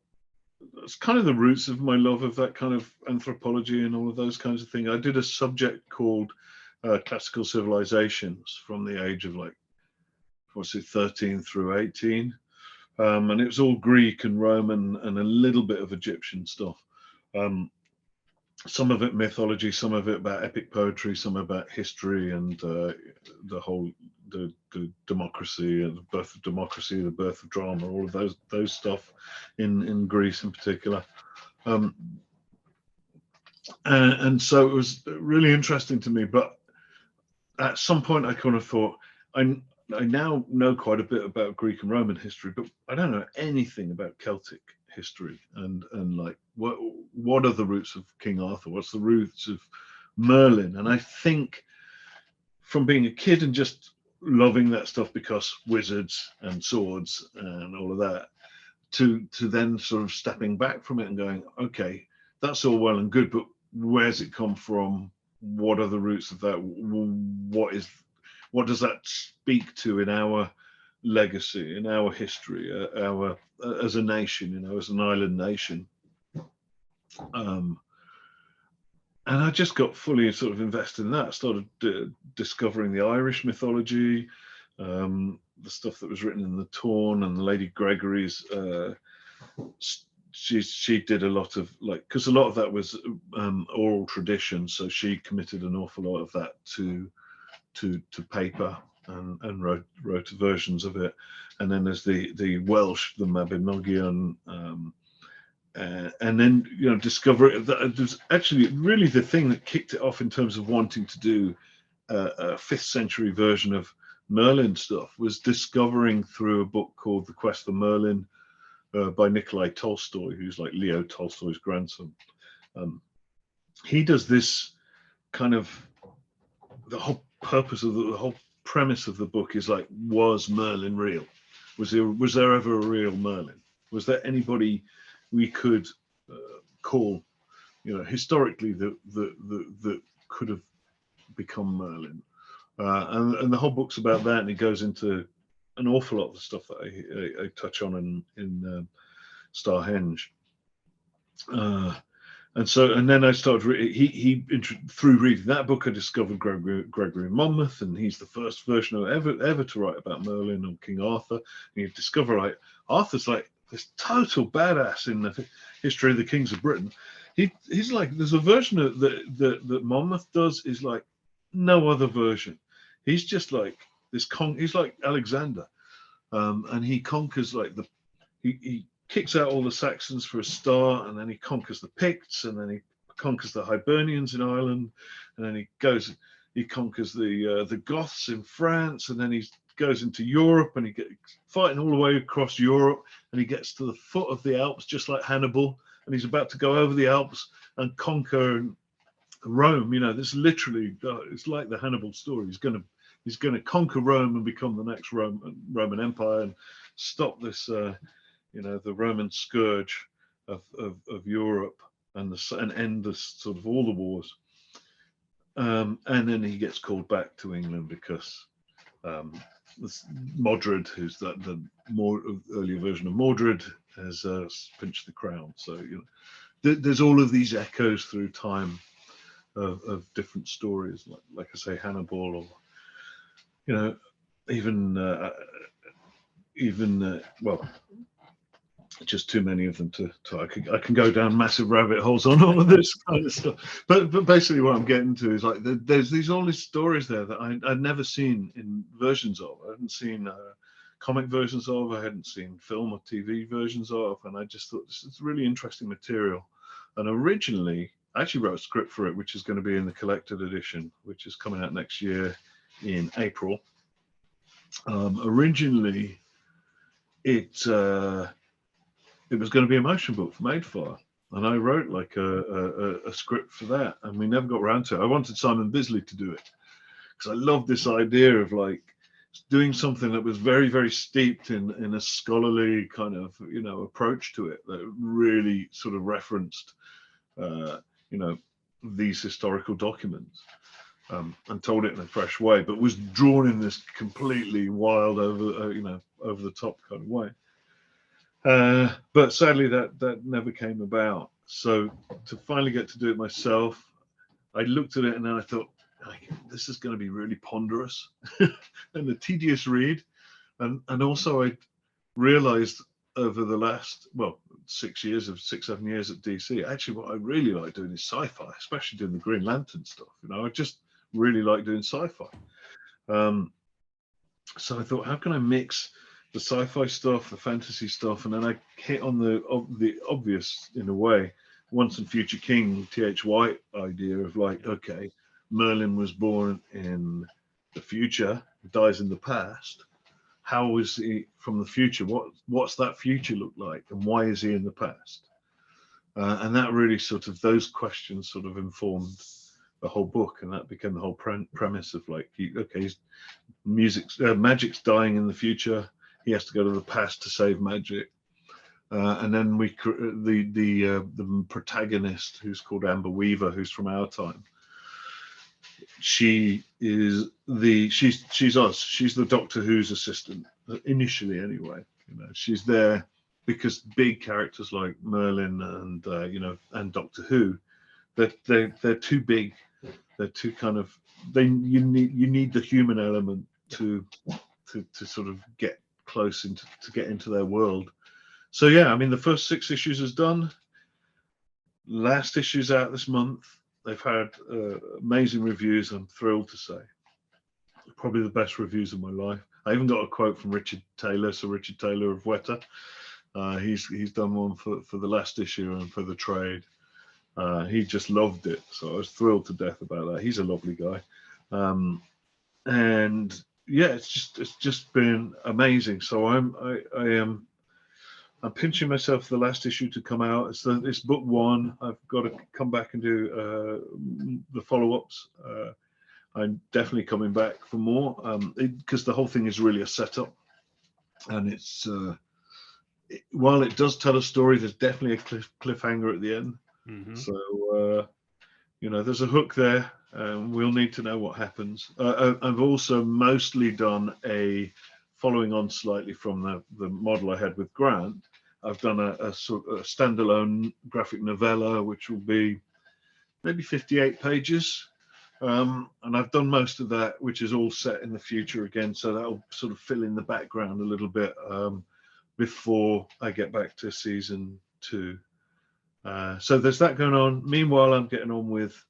it's kind of the roots of my love of that kind of anthropology and all of those kinds of things. I did a subject called classical civilizations from the age of 13 through 18. And it was all Greek and Roman and a little bit of Egyptian stuff. Some of it mythology, some of it about epic poetry, some about history and the democracy and the birth of democracy, the birth of drama, all of those stuff in Greece in particular. And so it was really interesting to me. But at some point, I kind of thought, I now know quite a bit about Greek and Roman history, but I don't know anything about Celtic history and like what are the roots of King Arthur? What's the roots of Merlin? And I think from being a kid and just loving that stuff because wizards and swords and all of that, to then sort of stepping back from it and going, okay, that's all well and good, but where's it come from? What are the roots of that? What does that speak to in our legacy, in our history, as a nation, you know, as an island nation? And I just got fully sort of invested in that. I started discovering the Irish mythology, the stuff that was written in the Torn and the Lady Gregory's. She did a lot of because a lot of that was oral tradition, so she committed an awful lot of that to paper and wrote versions of it. And then there's the Welsh, the Mabinogion, and then, you know, discover that it was actually really the thing that kicked it off in terms of wanting to do a 5th century version of Merlin stuff, was discovering through a book called The Quest for Merlin by Nikolai Tolstoy, who's like Leo Tolstoy's grandson. He does this kind of, the whole purpose of the whole premise of the book is like, was Merlin real? Was there ever a real Merlin? Was there anybody we could call, you know, historically that could have become Merlin? And the whole book's about that, and it goes into an awful lot of the stuff that I touch on in Stonehenge. And then I started. Through reading that book, I discovered Gregory Monmouth, and he's the first version ever to write about Merlin or King Arthur. And you discover like Arthur's like this total badass in the history of the kings of Britain. He's like, there's a version of that Monmouth does is like no other version. He's just like this he's like Alexander, and he conquers like he kicks out all the Saxons for a start, and then he conquers the Picts, and then he conquers the Hibernians in Ireland, and then he conquers the Goths in France, and then he goes into Europe, and he gets fighting all the way across Europe, and he gets to the foot of the Alps, just like Hannibal, and he's about to go over the Alps and conquer Rome. You know, this literally, it's like the Hannibal story. He's going to conquer Rome and become the next Roman Empire and stop this, you know, the Roman scourge of Europe and end this sort of all the wars. And then he gets called back to England because Modred, who's the more earlier version of Mordred, has pinched the crown. So, you know, there's all of these echoes through time of different stories, like I say, Hannibal, or, you know, even well, just too many of them to I can go down massive rabbit holes on all of this kind of stuff. But basically what I'm getting to is like there's all these stories there that I'd never seen in versions of. I hadn't seen comic versions of, I hadn't seen film or TV versions of, and I just thought this is really interesting material. And originally I actually wrote a script for it, which is going to be in the collected edition, which is coming out next year in April. Originally it was going to be a motion book for Madefire, and I wrote like a script for that, and we never got around to it. I wanted Simon Bisley to do it because I loved this idea of like doing something that was very, very steeped in a scholarly kind of, you know, approach to it that really sort of referenced, you know, these historical documents, and told it in a fresh way, but was drawn in this completely wild, you know, over the top kind of way. But sadly that never came about. So to finally get to do it myself, I looked at it and then I thought, this is going to be really ponderous and a tedious read. And also I realized over the last, well, 6, 7 years at DC, actually what I really like doing is sci-fi, especially doing the Green Lantern stuff. You know, I just really like doing sci-fi. So I thought, how can I mix the sci-fi stuff, the fantasy stuff, and then I hit on the obvious, in a way, Once and Future King, T.H. White idea of like, okay, Merlin was born in the future, dies in the past. How is he from the future? What's that future look like, and why is he in the past? And that really sort of, those questions sort of informed the whole book, and that became the whole premise of like, okay, magic's dying in the future. He has to go to the past to save magic, and then the protagonist, who's called Amber Weaver, who's from our time. She's us. She's the Doctor Who's assistant initially, anyway. You know, she's there because big characters like Merlin and you know, and Doctor Who, they're too big. They're too kind of, you need the human element to sort of get close to get into their world. So yeah, I mean, the first 6 issues is done. Last issue's out this month. They've had amazing reviews. I'm thrilled to say, probably the best reviews of my life. I even got a quote from Richard Taylor, Sir Richard Taylor of Weta. He's done one for the last issue and for the trade. He just loved it, so I was thrilled to death about that. He's a lovely guy, and yeah, it's just been amazing. So I'm pinching myself for the last issue to come out. It's book 1. I've got to come back and do the follow-ups. I'm definitely coming back for more, because the whole thing is really a setup, and it's while it does tell a story, there's definitely a cliffhanger at the end. Mm-hmm. So you know, there's a hook there. We'll need to know what happens. I've also mostly done a following on slightly from the model I had with Grant. I've done a sort of a standalone graphic novella, which will be maybe 58 pages. And I've done most of that, which is all set in the future again. So that'll sort of fill in the background a little bit before I get back to season 2. So there's that going on. Meanwhile, I'm getting on with,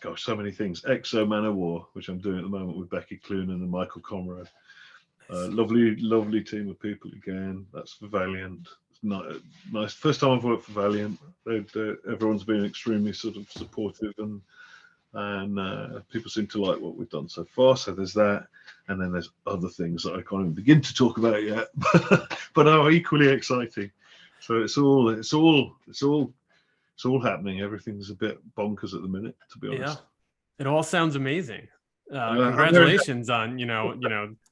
gosh, so many things. Exo Man of War, which I'm doing at the moment with Becky Cloonan and Michael Conrad. Lovely team of people again. That's for Valiant. Nice. First time I've worked for Valiant. Everyone's been extremely sort of supportive, and people seem to like what we've done so far. So there's that, and then there's other things that I can't even begin to talk about yet, but are equally exciting. So it's all happening. Everything's a bit bonkers at the minute, to be honest. Yeah, it all sounds amazing. Congratulations on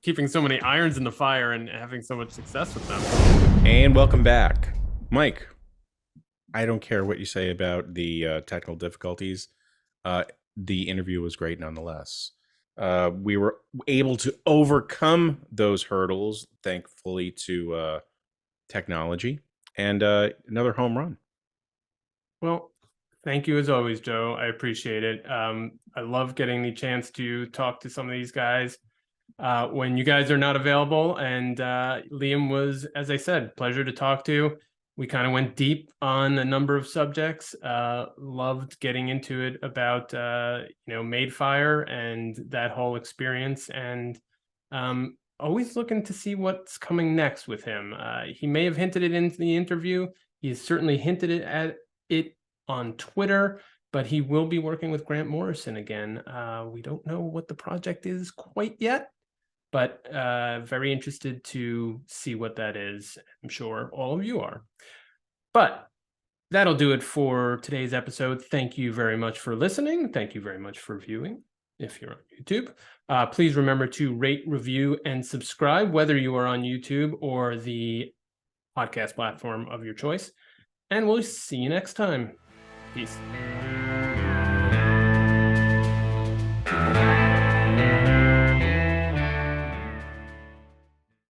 keeping so many irons in the fire and having so much success with them. And welcome back, Mike. I don't care what you say about the technical difficulties. The interview was great nonetheless. We were able to overcome those hurdles, thankfully to technology, and another home run. Well, thank you as always, Joe. I appreciate it. I love getting the chance to talk to some of these guys when you guys are not available. And Liam was, as I said, pleasure to talk to. We kind of went deep on a number of subjects. Loved getting into it about Madefire and that whole experience, and always looking to see what's coming next with him. He may have hinted it in the interview. He's certainly hinted it at it on Twitter, but he will be working with Grant Morrison again. We don't know what the project is quite yet, but very interested to see what that is. I'm sure all of you are. But that'll do it for today's episode. Thank you very much for listening. Thank you very much for viewing if you're on YouTube. Please remember to rate, review, and subscribe, whether you are on YouTube or the podcast platform of your choice. And we'll see you next time. Peace.